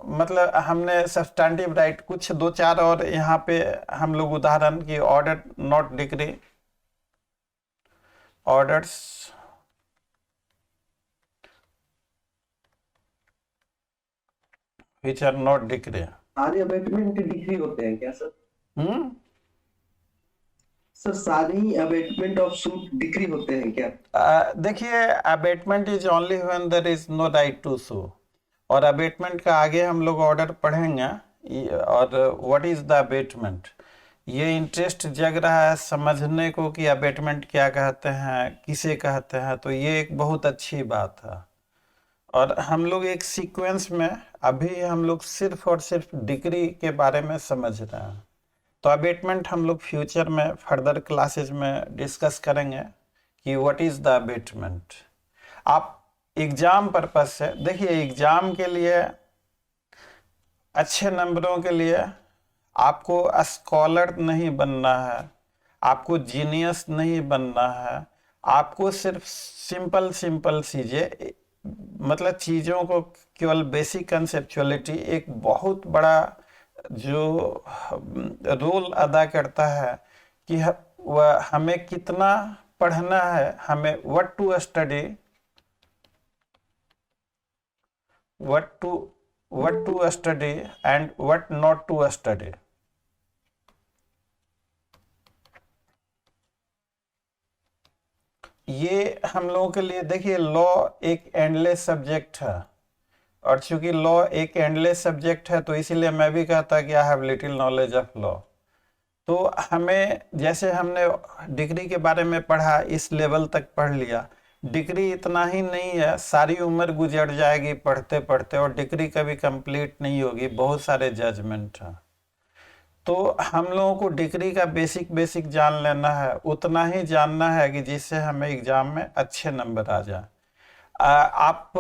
मतलब हमने सब्सटैंटिव राइट कुछ दो चार और यहाँ पे हम लोग उदाहरण की order not decree, orders which are not decree. सारे अबेटमेंट डिग्री होते हैं क्या सर? हम्म सर सारे ही अबेटमेंट ऑफ सूट डिग्री होते हैं क्या? देखिए, abatement is only when there is no right to sue. और अबेटमेंट का आगे हम लोग ऑर्डर पढ़ेंगे। और व्हाट इज द अबेटमेंट, ये इंटरेस्ट जग रहा है समझने को कि अबेटमेंट क्या कहते हैं, किसे कहते हैं, तो ये एक बहुत अच्छी बात है। और हम लोग एक सीक्वेंस में अभी हम लोग सिर्फ और सिर्फ डिग्री के बारे में समझ रहे हैं। तो अबेटमेंट हम लोग फ्यूचर में फर्दर क्लासेज में डिस्कस करेंगे कि व्हाट इज द अबेटमेंट। आप एग्जाम पर्पज से देखिए, एग्जाम के लिए अच्छे नंबरों के लिए आपको स्कॉलर नहीं बनना है, आपको जीनियस नहीं बनना है। आपको सिर्फ सिंपल सिंपल चीज़ें, मतलब चीज़ों को केवल बेसिक कंसेप्चुअलिटी एक बहुत बड़ा जो रोल अदा करता है कि वह हमें कितना पढ़ना है, हमें what to study, what to study and what not to study. ये हम लोगों के लिए, देखिए, लॉ एक एंडलेस सब्जेक्ट है। और चूंकि लॉ एक एंडलेस सब्जेक्ट है तो इसीलिए मैं भी कहता कि I have little knowledge of law. तो हमें, जैसे हमने डिग्री के बारे में पढ़ा, इस लेवल तक पढ़ लिया। डिग्री इतना ही नहीं है, सारी उम्र गुजर जाएगी पढ़ते पढ़ते और डिग्री कभी कंप्लीट नहीं होगी, बहुत सारे जजमेंट हैं। तो हम लोगों को डिग्री का बेसिक जान लेना है, उतना ही जानना है कि जिससे हमें एग्जाम में अच्छे नंबर आ जाए। आप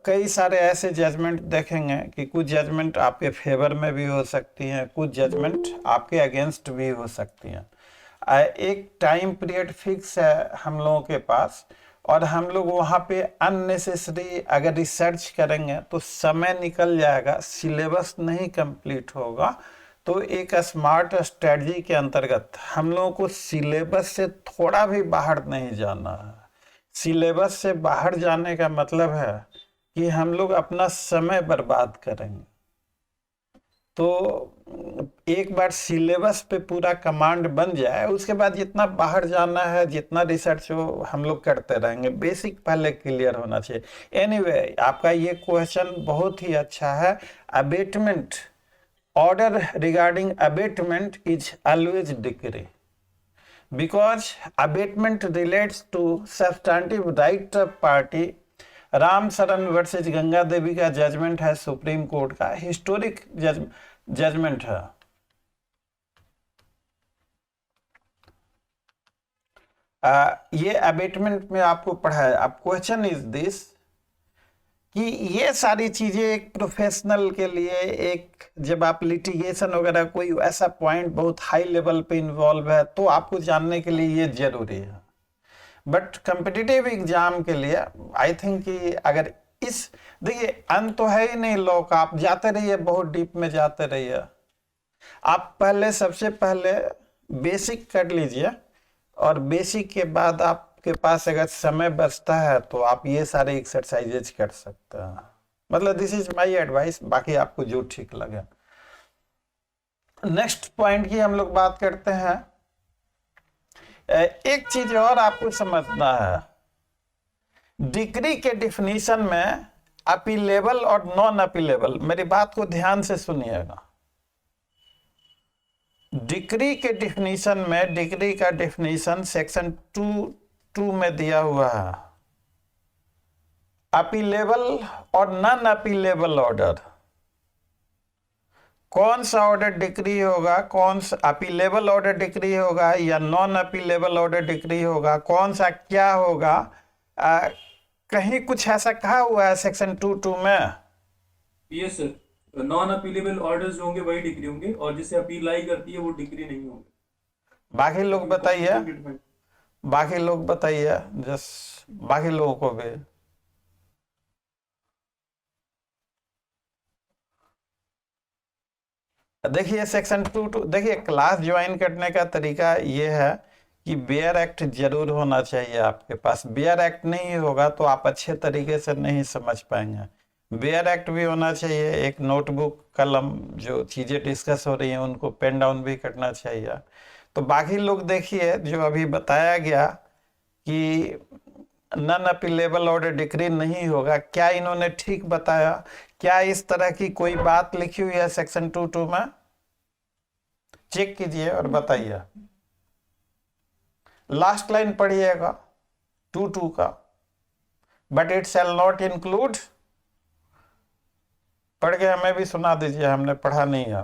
कई सारे ऐसे जजमेंट देखेंगे कि कुछ जजमेंट आपके फेवर में भी हो सकती हैं, कुछ जजमेंट आपके अगेंस्ट भी हो सकती हैं। एक टाइम पीरियड फिक्स है हम लोगों के पास, और हम लोग वहाँ पे अननेसेसरी अगर रिसर्च करेंगे तो समय निकल जाएगा, सिलेबस नहीं कंप्लीट होगा। तो एक स्मार्ट स्ट्रेटजी के अंतर्गत हम लोगों को सिलेबस से थोड़ा भी बाहर नहीं जाना है। सिलेबस से बाहर जाने का मतलब है कि हम लोग अपना समय बर्बाद करेंगे। तो एक बार सिलेबस पे पूरा कमांड बन जाए, उसके बाद जितना बाहर जाना है, जितना रिसर्च हो, हम लोग करते रहेंगे। बेसिक पहले क्लियर होना चाहिए। एनीवे, आपका ये क्वेश्चन बहुत ही अच्छा है। Abatement, order regarding abatement is always decree, because abatement relates to substantive right of party। Ram शरण वर्सेज गंगा देवी का जजमेंट है, सुप्रीम कोर्ट का हिस्टोरिक जजमेंट है। ये अबेटमेंट में आपको पढ़ाया। अब क्वेश्चन इज दिस कि ये सारी चीजें एक प्रोफेशनल के लिए, एक जब आप लिटिगेशन वगैरह कोई ऐसा पॉइंट बहुत हाई लेवल पे इन्वॉल्व है तो आपको जानने के लिए ये जरूरी है। बट कम्पिटिटिव एग्जाम के लिए आई थिंक कि अगर इस, देखिए अंत तो है ही नहीं लॉ का, आप जाते रहिए, बहुत डीप में जाते रहिए। आप पहले सबसे पहले बेसिक कर लीजिए, और बेसिक के बाद आपके पास अगर समय बचता है तो आप ये सारे एक्सरसाइजेज कर सकते हैं। मतलब दिस इज माय एडवाइस, बाकी आपको जो ठीक लगे। नेक्स्ट पॉइंट की हम लोग बात करते हैं। एक चीज और आपको समझना है, डिग्री के डिफिनीशन में अपीलेबल और नॉन अपीलेबल, मेरी बात को ध्यान से सुनिएगा। डिग्री के डिफिनीशन में, डिग्री का डिफिनीशन सेक्शन 2 में दिया हुआ है। अपीलेबल और नॉन अपीलेबल ऑर्डर, कौन सा ऑर्डर डिग्री होगा, कौन सा अपीलेबल ऑर्डर डिग्री होगा या नॉन अपीलेबल ऑर्डर डिग्री होगा, कौन सा क्या होगा, कहीं कुछ ऐसा कहा हुआ है सेक्शन 2 में? Yes sir, non appealable orders होंगे वही डिग्री होंगे, और जिसे अपील लाई करती है वो डिग्री नहीं होंगे। बाकी लोग बताइए, बाकी लोग बताइए, जस्ट बाकी लोगों को भी। देखिए सेक्शन 2, देखिए क्लास ज्वाइन करने का तरीका ये है कि बेयर एक्ट जरूर होना चाहिए आपके पास। बेयर एक्ट नहीं होगा तो आप अच्छे तरीके से नहीं समझ पाएंगे। बेयर एक्ट भी होना चाहिए, एक नोटबुक कलम, जो चीज़ें डिस्कस हो रही हैं उनको पेन डाउन भी करना चाहिए। तो बाकी लोग देखिए, जो अभी बताया गया कि नॉन अपीलेबल ऑर्डर डिग्री नहीं होगा, क्या इन्होंने ठीक बताया? क्या इस तरह की कोई बात लिखी हुई है सेक्शन 2 में? चेक कीजिए और बताइए। लास्ट लाइन पढ़िएगा 2 का, but it shall not include, पढ़ के हमें भी सुना दीजिए, हमने पढ़ा नहीं है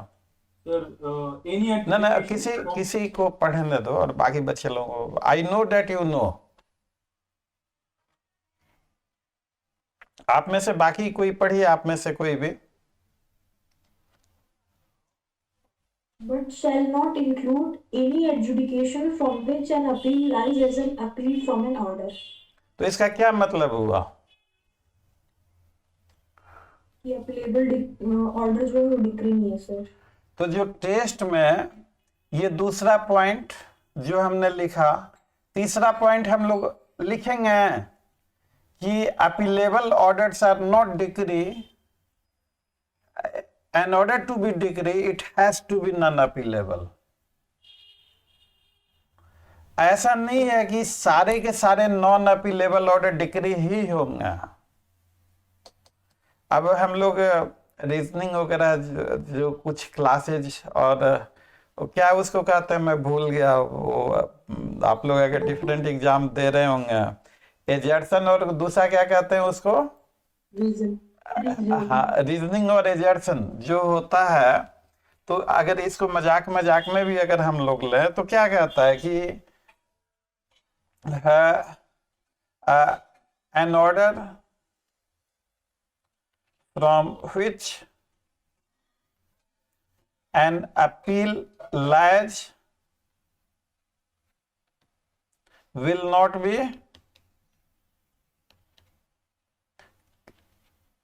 सर। एनी ना, किसी को पढ़ने दो और बाकी बच्चे लोगों को। I know that you know. आप में से बाकी कोई पढ़िए, आप में से कोई भी। But shall not include any adjudication from which an appeal lies as an appeal from an order. तो इसका क्या मतलब हुआ? ये appealable ऑर्डर जो है वो डिग्री नहीं है सर। तो जो टेस्ट में ये दूसरा पॉइंट जो हमने लिखा, तीसरा पॉइंट हम लोग लिखेंगे कि appealable orders are not decree, in order to be degree it has to be non-appealable। ऐसा नहीं है कि सारे के सारे नॉन अपीलेबल ऑर्डर डिग्री ही होंगे। अब हम लोग रीजनिंग वगैरह जो कुछ क्लासेज और क्या उसको कहते हैं, मैं भूल गया वो, आप लोग अगर डिफरेंट एग्जाम दे रहे होंगे, एजर्सन और दूसरा क्या कहते हैं उसको, रीजन। हाँ, रीजनिंग और एजर्सन जो होता है। तो अगर इसको मजाक मजाक में भी अगर हम लोग लें तो क्या कहता है कि an order from which an appeal lies will not be,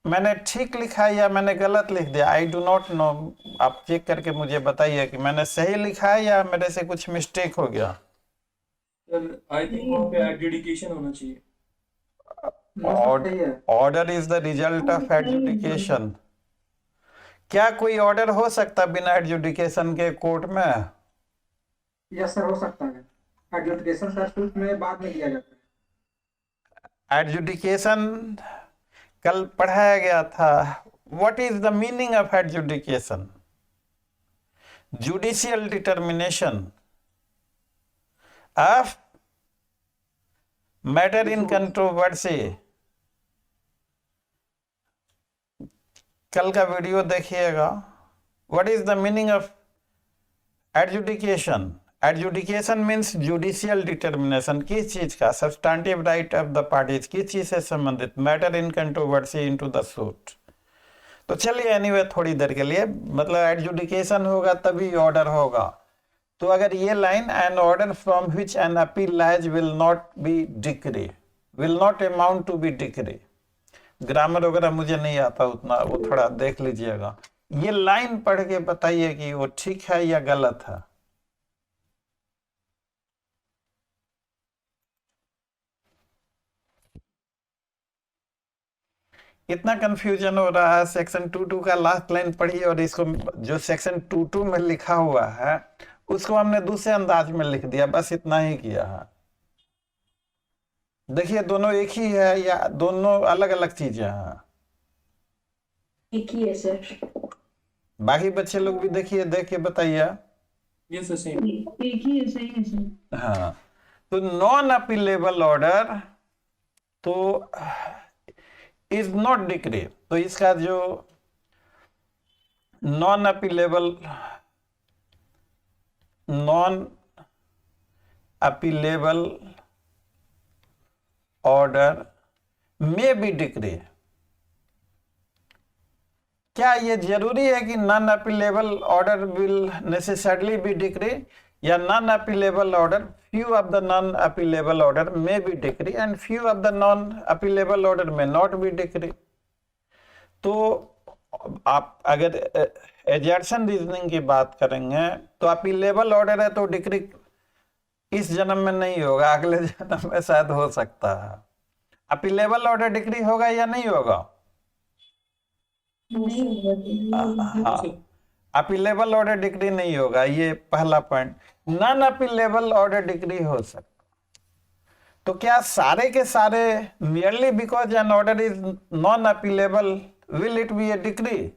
मैंने ठीक लिखा है या मैंने गलत लिख दिया? आई डू नॉट नो, आप चेक करके मुझे बताइए कि मैंने सही लिखा है या मेरे से कुछ मिस्टेक हो गया। सर आई थिंक वहाँ पे एडजुडिकेशन होना चाहिए। Order is the result of adjudication. क्या कोई ऑर्डर हो सकता बिना एडजुडिकेशन के कोर्ट में? यस सर, हो सकता है। एडजुडिकेशन सर सूट में बाद में दिया जाता है। एडजुडिकेशन कल पढ़ाया गया था। What is the meaning of adjudication? Judicial determination of matter in controversy. कल का वीडियो देखिएगा। What is the meaning of adjudication? Adjudication means judicial determination. किस चीज का? Substantive right of the parties. किस चीज से संबंधित? Matter in controversy into the suit. तो चलिए एनीवे थोड़ी देर के लिए, मतलब एडजुडिकेशन होगा तभी ऑर्डर होगा। तो अगर ये line an order from which an appeal lies will not be decree, will not amount to be decree, grammar वगैरह मुझे नहीं आता उतना, वो थोड़ा देख लीजिएगा। ये लाइन पढ़ के बताइए कि वो ठीक है या गलत है। इतना कंफ्यूजन हो रहा है, सेक्शन 2.2 का लास्ट लाइन पढ़िए और इसको जो सेक्शन 2.2 में लिखा हुआ है उसको हमने दूसरे अंदाज में लिख दिया, बस इतना ही किया है। देखिए दोनों एक ही है या दोनों अलग अलग चीजें हैं? एक ही है सर। बाकी बच्चे लोग भी देखिए, देख के बताइए। Yes, sir, same. एक ही है, सही है सर। हाँ, तो नॉन अपीलेबल ऑर्डर तो इज नॉट डिक्री, तो इसका जो नॉन अपीलेबल ऑर्डर में बी डिक्री, क्या ये जरूरी है कि non appealable order will necessarily be decree, या non appealable order, few of the non appealable order may be decree and few of the non appealable order may not be decree। तो आप अगर एजर्शन रीजनिंग की बात करेंगे तो अपीलेबल ऑर्डर है तो डिक्री इस जन्म में नहीं होगा, अगले जन्म में शायद हो सकता है। अपीलेबल ऑर्डर डिक्री होगा या नहीं होगा? हाँ, अपीलेबल ऑर्डर डिक्री नहीं होगा, ये पहला point. Non appealable order decree हो सकता, तो क्या सारे के सारे merely because an order is non appealable will it be a decree?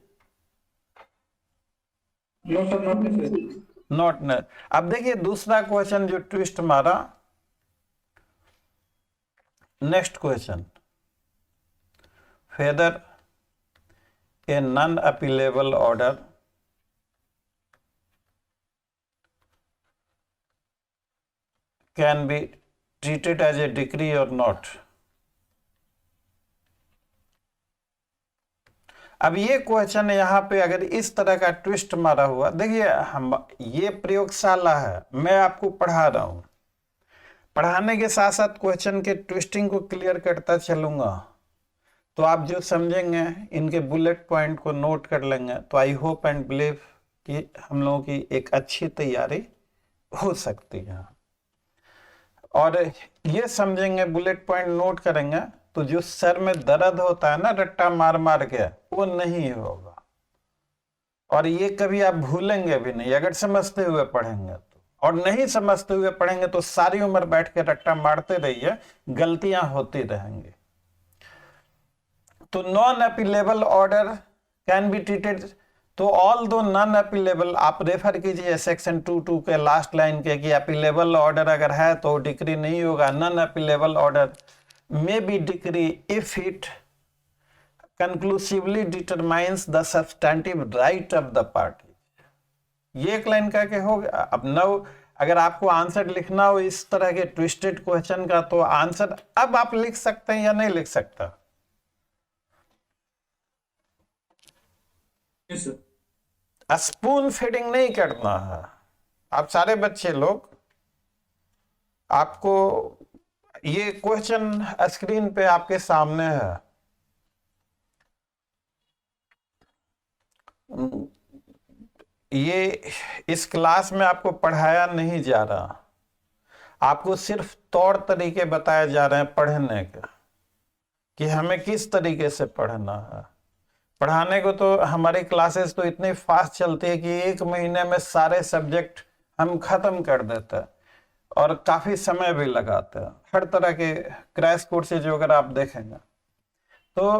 No sir, not necessary. Not न। अब देखिए दूसरा क्वेश्चन जो ट्विस्ट मारा, next question, whether a non appealable order can be treated as a decree or not। अब ये क्वेश्चन यहाँ पे अगर इस तरह का ट्विस्ट मारा हुआ, देखिए हम ये प्रयोगशाला है, मैं आपको पढ़ा रहा हूँ, पढ़ाने के साथ साथ क्वेश्चन के ट्विस्टिंग को क्लियर करता चलूंगा, तो आप जो समझेंगे इनके बुलेट पॉइंट को नोट कर लेंगे, तो आई होप एंड बिलीव कि हम लोगों की एक अच्छी तैयारी हो सकती है। और ये समझेंगे, बुलेट पॉइंट नोट करेंगे, तो जो सर में दर्द होता है ना रट्टा मार मार के, वो नहीं होगा, और ये कभी आप भूलेंगे भी नहीं अगर समझते हुए पढ़ेंगे तो। और नहीं समझते हुए पढ़ेंगे तो सारी उम्र बैठ के रट्टा मारते रहिए, गलतियां होती रहेंगी। तो non appealable order can be treated, तो ऑल दो नॉन अपीलेबल, आप रेफर कीजिए सेक्शन 2.2 के लास्ट लाइन के कि अपीलेबल ऑर्डर अगर है तो डिक्री नहीं होगा। नॉन अपीलेबल ऑर्डर में be decree if it conclusively determines the substantive right of the party. ये एक लाइन का के हो गया। अब नव अगर आपको आंसर लिखना हो इस तरह के ट्विस्टेड क्वेश्चन का, तो आंसर अब आप लिख सकते हैं या नहीं लिख सकता? Yes, sir. स्पून फीडिंग नहीं करना है। आप सारे बच्चे लोग, आपको ये क्वेश्चन स्क्रीन पे आपके सामने है, ये इस क्लास में आपको पढ़ाया नहीं जा रहा, आपको सिर्फ तौर तरीके बताए जा रहे हैं पढ़ने के, कि हमें किस तरीके से पढ़ना है। पढ़ाने को तो हमारी क्लासेस तो इतनी फास्ट चलती है कि 1 महीने में सारे सब्जेक्ट हम खत्म कर देते हैं और काफी समय भी लगाते हैं। हर तरह के क्रैश कोर्सेज अगर आप देखेंगे तो,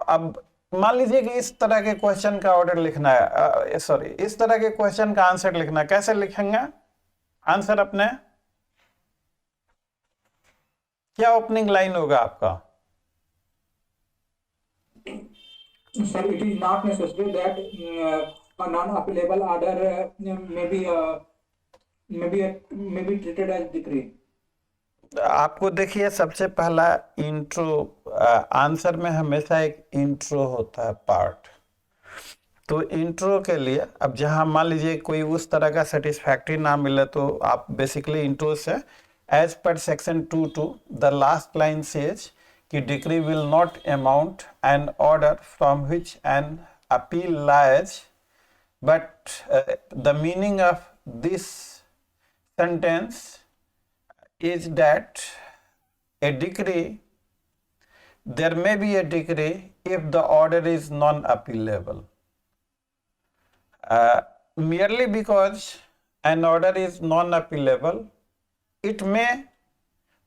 अब मान लीजिए कि इस तरह के क्वेश्चन का ऑर्डर लिखना है, सॉरी इस तरह के क्वेश्चन का आंसर लिखना है, कैसे लिखेंगे आंसर अपने? क्या ओपनिंग लाइन होगा आपका? Sir, it is not necessary that a non-appealable order may be treated as decree. आपको देखिए सबसे पहला इंट्रो, आंसर में हमेशा एक इंट्रो होता है पार्ट, तो इंट्रो के लिए अब जहां मान लीजिए कोई उस तरह का सेटिस्फैक्ट्री ना मिले तो आप बेसिकली इंट्रो से as per section 2(2) the last line says कि decree will not amount an order from which an appeal lies, but the meaning of this sentence is that a decree, there may be a decree if the order is non-appealable. Merely because an order is non-appealable, it may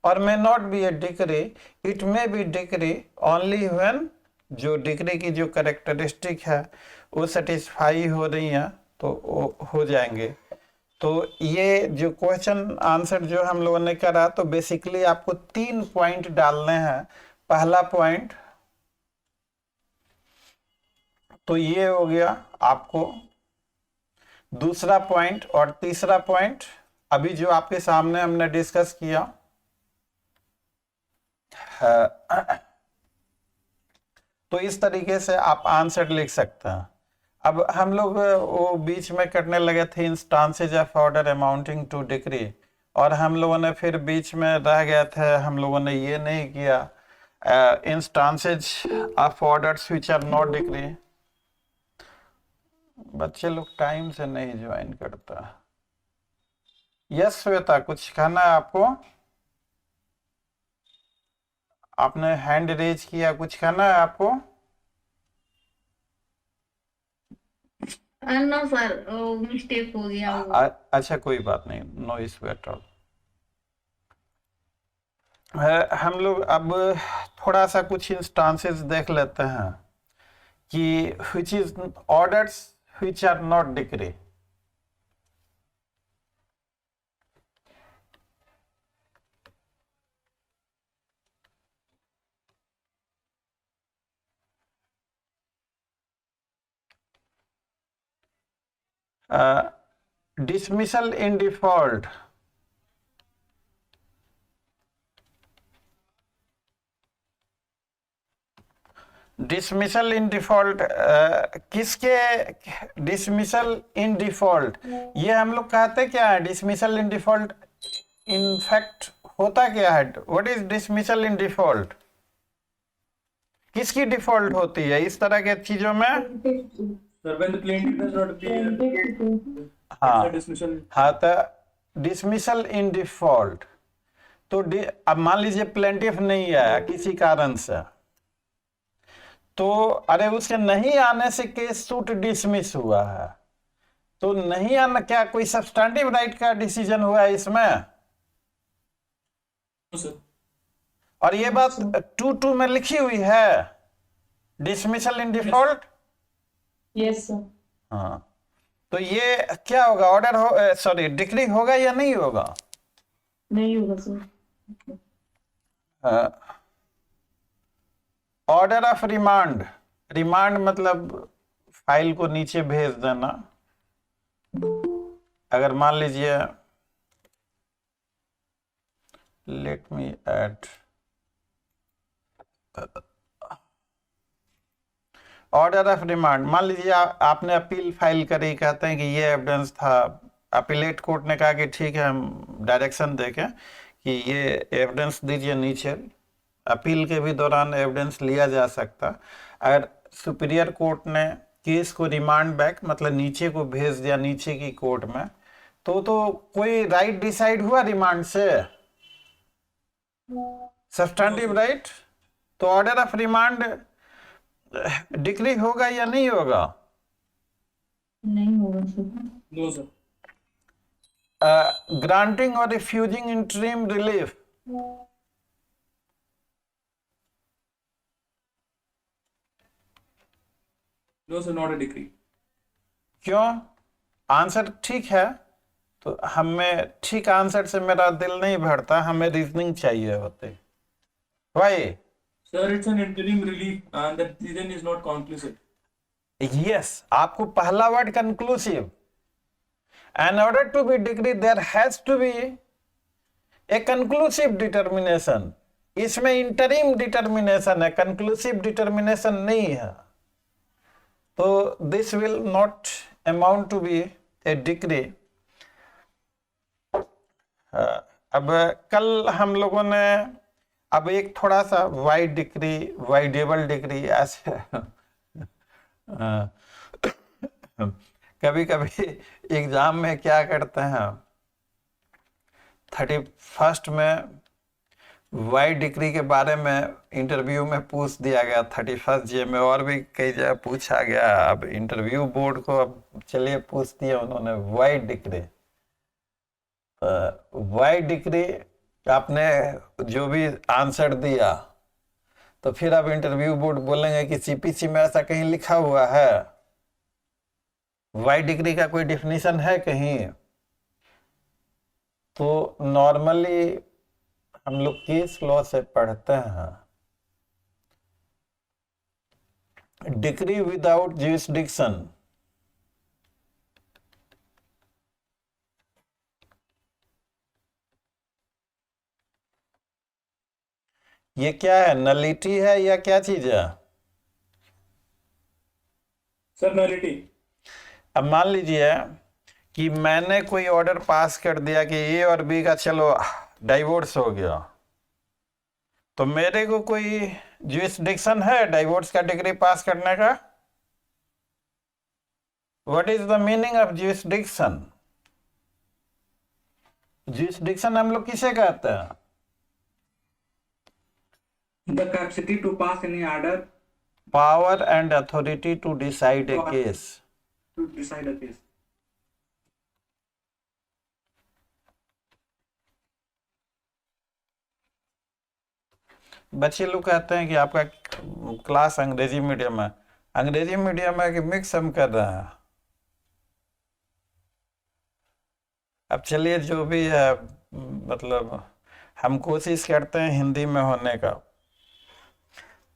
or may not be a decree. It may be decree only when जो डिक्री की जो कैरेक्टरिस्टिक है वो सेटिस्फाई हो रही हैं तो हो जाएंगे। तो ये जो क्वेश्चन आंसर जो हम लोगों ने करा, तो बेसिकली आपको 3 पॉइंट डालने हैं। पहला पॉइंट तो ये हो गया आपको, दूसरा पॉइंट और तीसरा पॉइंट अभी जो आपके सामने हमने डिस्कस किया। तो इस तरीके से आप आंसर लिख सकते हैं। अब हम लोग वो बीच में करने लगे थे instances of order amounting to decree, और हम लोगों ने फिर बीच में रह गए थे, हम लोगों ने ये नहीं किया instances of orders which are not decree. बच्चे लोग टाइम से नहीं ज्वाइन करता। यस श्वेता, कुछ कहना है आपको? आपने हैंड रेज किया, कुछ कहना है आपको? नो सर, मिस्टेक हो गया वो। अच्छा कोई बात नहीं, नो इशू एट ऑल। हम लोग अब थोड़ा सा कुछ इंस्टांसेस देख लेते हैं कि which is orders which are not decree. Dismissal in default. Dismissal in default किसके? डिसमिसल इन डिफॉल्ट ये हम लोग कहते क्या है? डिसमिसल इन डिफॉल्ट इनफैक्ट होता क्या है? What is dismissal in default? किसकी डिफॉल्ट होती है इस तरह के चीजों में? Sir, when the plaintiff does not appear, हाँ dismissal. हाँ, तो डिसमिसल इन डिफॉल्ट। तो अब मान लीजिए प्लेंटिफ नहीं आया किसी कारण से, तो अरे उसके नहीं आने से केस सूट डिसमिस हुआ है, तो नहीं आना क्या कोई सब्सटैंटिव राइट का डिसीजन हुआ है इसमें? No, sir. और ये बात 2(2) में लिखी हुई है, dismissal in default. Yes sir. हाँ, तो ये क्या होगा? ऑर्डर हो सॉरी डिक्री होगा या नहीं होगा? नहीं होगा sir. Order of remand. Remand मतलब फाइल को नीचे भेज देना। अगर मान लीजिए, let me add order of remand. मान लीजिए आपने अपील फाइल करी, कहते हैं कि ये एविडेंस था, अपीलेट कोर्ट ने कहा कि ठीक है हम डायरेक्शन देके कि ये एविडेंस दीजिए नीचे। अपील के भी दौरान एविडेंस लिया जा सकता। अगर सुपीरियर कोर्ट ने केस को रिमांड बैक मतलब नीचे को भेज दिया, नीचे की कोर्ट में, तो कोई राइट डिसाइड हुआ रिमांड से? Substantive right. तो ऑर्डर ऑफ रिमांड डिक्री होगा या नहीं होगा? नहीं होगा सर। No, sir. ग्रांटिंग और refusing interim relief. No, sir, not a decree. क्यों? आंसर ठीक है, तो हमें ठीक आंसर से मेरा दिल नहीं भरता, हमें रीजनिंग चाहिए होती। Y? Sir, it's an interim relief and that reason is not conclusive. यस, आपको पहला word conclusive. An order to be decree there has to be a conclusive determination. इसमें इंटरिम डिटर्मिनेशन है, कंक्लूसिव डिटर्मिनेशन नहीं है। तो this will not amount to be a decree. अब कल हम लोगों ने अब एक थोड़ा सा वाइड डिक्री, वाइडेबल डिक्री ऐसे कभी कभी एग्जाम में क्या करते हैं, 31st में वाइड डिक्री के बारे में इंटरव्यू में पूछ दिया गया, 31st जे में और भी कई जगह पूछा गया। अब इंटरव्यू बोर्ड को अब चलिए पूछ दिया उन्होंने वाइड डिक्री। वाइड डिक्री आपने जो भी आंसर दिया तो फिर अब इंटरव्यू बोर्ड बोलेंगे कि सीपीसी में ऐसा कहीं लिखा हुआ है, वाइड डिग्री का कोई डिफिनीशन है कहीं? तो नॉर्मली हम लोग केस लॉ से पढ़ते हैं, डिग्री विदाउट ज्यूरिसडिक्शन, ये क्या है? नलिटी है या क्या चीज है? Sir nullity. अब मान लीजिए कि मैंने कोई ऑर्डर पास कर दिया कि ए और बी का चलो डाइवोर्स हो गया, तो मेरे को कोई ज्यूरिसडिक्शन है डाइवोर्स का डिग्री पास करने का? What is the meaning of jurisdiction? Jurisdiction हम लोग किसे कहते हैं? The capacity to pass any order power and authority to decide a case. to decide a case. बच्चे लोग कहते हैं कि आपका क्लास अंग्रेजी मीडियम है, अंग्रेजी मीडियम है कि मिक्स हम कर रहे हैं। अब चलिए जो भी है, मतलब हम कोशिश करते हैं हिंदी में होने का,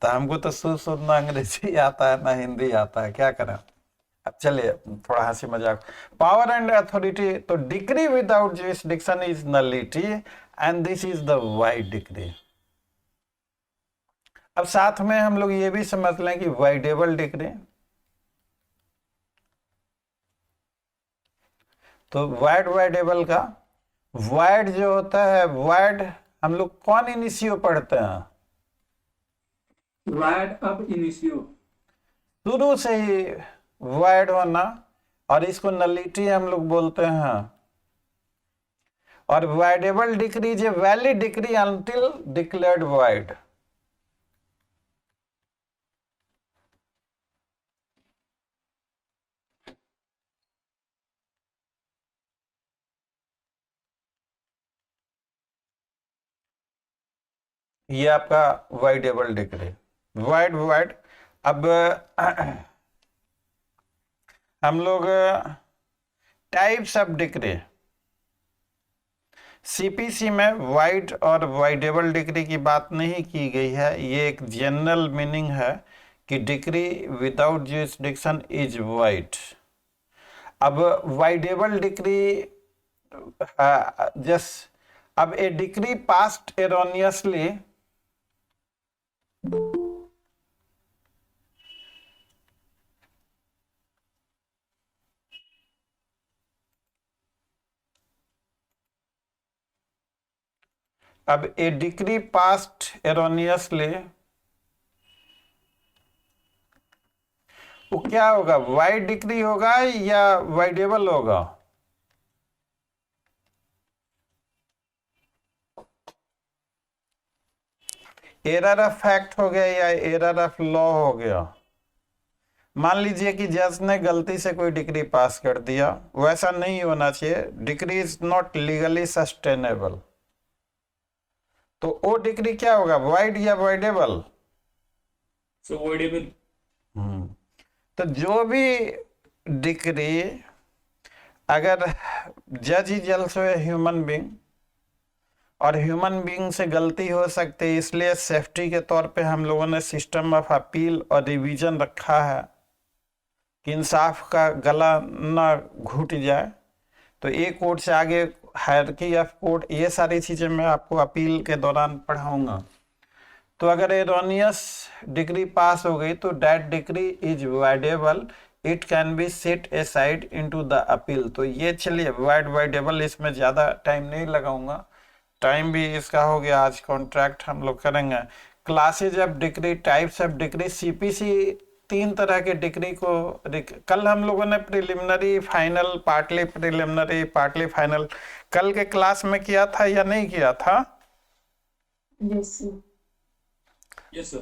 तो हमको तो शुद्ध ना अंग्रेजी आता है ना हिंदी आता है, क्या करें? अब चलिए थोड़ा हंसी मजाक। पावर एंड अथॉरिटी, तो degree without jurisdiction is nullity and this is the wide degree. अब साथ में हम लोग ये भी समझ लें कि वाइडेबल डिग्री, तो वाइडेबल का वाइड जो होता है, वाइड हम लोग कौन इनिशियो पढ़ते हैं? Word ab initio. शुरू से ही वाइड होना, और इसको नलिटी हम लोग बोलते हैं। और voidable degree is a valid degree until declared wide. ये आपका वाइडेबल डिग्री, वाइड। अब हम लोग टाइप्स ऑफ डिग्री, सीपीसी में वाइड और वाइडेबल डिग्री की बात नहीं की गई है, ये एक जनरल मीनिंग है कि degree without jurisdiction is wide. अब वाइडेबल डिग्री जस्ट, अब ए डिग्री पास्ड एरोनियसली, अब ए डिग्री पास्ड एरोनियसली, वो क्या होगा? वाइड डिग्री होगा या वाइडेबल होगा? एरर ऑफ फैक्ट हो गया या एरर ऑफ लॉ हो गया? मान लीजिए कि जज ने गलती से कोई डिग्री पास कर दिया, वैसा नहीं होना चाहिए। Degree is not legally sustainable, तो वो डिग्री क्या होगा, वाइड या वाइडेबल? So voidable. तो जो भी डिग्री, अगर जज is also a human being, और ह्यूमन बीइंग से गलती हो सकती है, इसलिए सेफ्टी के तौर पे हम लोगों ने सिस्टम ऑफ अपील और रिवीजन रखा है कि इंसाफ का गला ना घुट जाए। तो एक कोर्ट से आगे हायरार्की ऑफ कोर्ट, ये सारी चीज़ें मैं आपको अपील के दौरान पढ़ाऊंगा। तो अगर एरोनियस डिग्री पास हो गई तो that degree is voidable, it can be set aside into the appeal. तो ये चलिए वाइडेबल, इसमें ज़्यादा टाइम नहीं लगाऊंगा, टाइम भी इसका हो गया, आज कॉन्ट्रैक्ट हम लोग करेंगे। Classes of degree, types of degree, CPC 3 तरह के डिग्री को कल हम लोगों ने preliminary, final, partly preliminary, partly final कल के क्लास में किया था या नहीं किया था? Yes, sir. Yes, sir.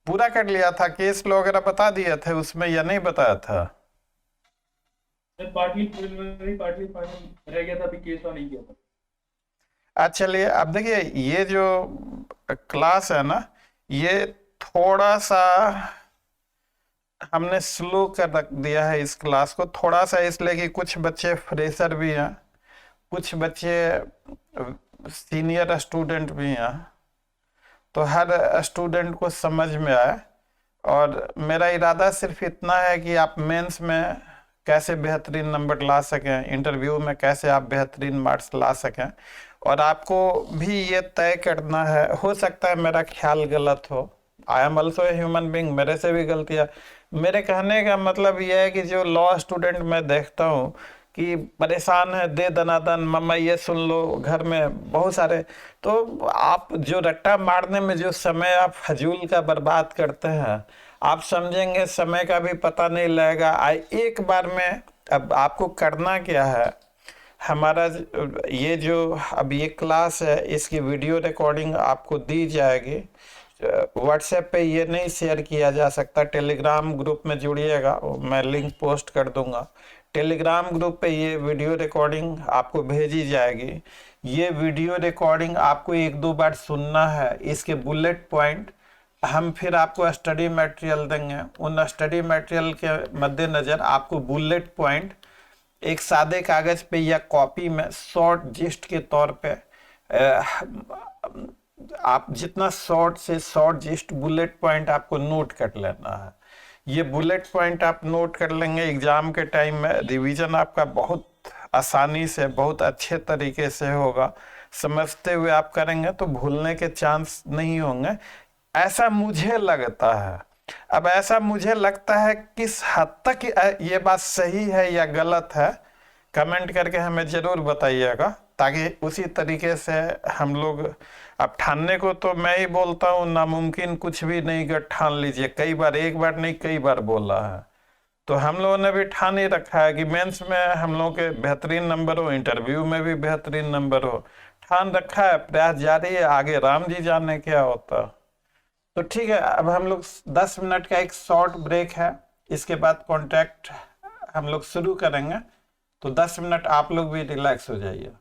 पूरा कर लिया था, केस लो वगैरह बता दिए थे उसमें या नहीं बताया था? पार्टली प्रिलिमिनरी, पार्टली फाइनल रह गया था, अभी केस नहीं किया था। अच्छा चलिए, अब देखिए ये जो क्लास है ना, ये थोड़ा सा हमने स्लो कर रख दिया है इस क्लास को, थोड़ा सा इसलिए कि कुछ बच्चे फ्रेशर भी हैं, कुछ बच्चे सीनियर स्टूडेंट भी हैं, तो हर स्टूडेंट को समझ में आए। और मेरा इरादा सिर्फ इतना है कि आप मेंस में कैसे बेहतरीन नंबर ला सकें, इंटरव्यू में कैसे आप बेहतरीन मार्क्स ला सकें। और आपको भी ये तय करना है, हो सकता है मेरा ख्याल गलत हो, I am also a human being, मेरे से भी गलतियाँ। मेरे कहने का मतलब ये है कि जो लॉ स्टूडेंट मैं देखता हूँ कि परेशान है, दे दनादन, मम्मा ये सुन लो, घर में बहुत सारे, तो आप जो रट्टा मारने में जो समय आप फजूल का बर्बाद करते हैं, आप समझेंगे समय का भी पता नहीं लगेगा। एक बार में अब आपको करना क्या है, हमारा ये जो अब ये क्लास है इसकी वीडियो रिकॉर्डिंग आपको दी जाएगी, व्हाट्सएप पे ये नहीं शेयर किया जा सकता, टेलीग्राम ग्रुप में जुड़िएगा, मैं लिंक पोस्ट कर दूंगा, टेलीग्राम ग्रुप पे ये वीडियो रिकॉर्डिंग आपको भेजी जाएगी। ये वीडियो रिकॉर्डिंग आपको 1-2 बार सुनना है, इसके बुलेट पॉइंट हम फिर आपको स्टडी मटेरियल देंगे, उन स्टडी मटेरियल के मद्देनज़र आपको बुलेट पॉइंट एक सादे कागज पे या कॉपी में शॉर्ट जिस्ट के तौर पे आप जितना शॉर्ट से शॉर्ट जिस्ट बुलेट पॉइंट आपको नोट कर लेना है। ये बुलेट पॉइंट आप नोट कर लेंगे, एग्जाम के टाइम में रिवीजन आपका बहुत आसानी से, बहुत अच्छे तरीके से होगा, समझते हुए आप करेंगे तो भूलने के चांस नहीं होंगे, ऐसा मुझे लगता है। अब ऐसा मुझे लगता है, किस हद तक ये बात सही है या गलत है, कमेंट करके हमें ज़रूर बताइएगा, ताकि उसी तरीके से हम लोग, अब ठानने को तो मैं ही बोलता हूँ, नामुमकिन कुछ भी नहीं कर ठान लीजिए, कई बार, एक बार नहीं कई बार बोला है, तो हम लोगों ने भी ठान ही रखा है कि मेंस में हम लोगों के बेहतरीन नंबर हो, इंटरव्यू में भी बेहतरीन नंबर हो, ठान रखा है, प्रयास जारी है, आगे राम जी जाने क्या होता। तो ठीक है, अब हम लोग 10 मिनट का एक शॉर्ट ब्रेक है, इसके बाद कॉन्टैक्ट हम लोग शुरू करेंगे, तो 10 मिनट आप लोग भी रिलैक्स हो जाइए।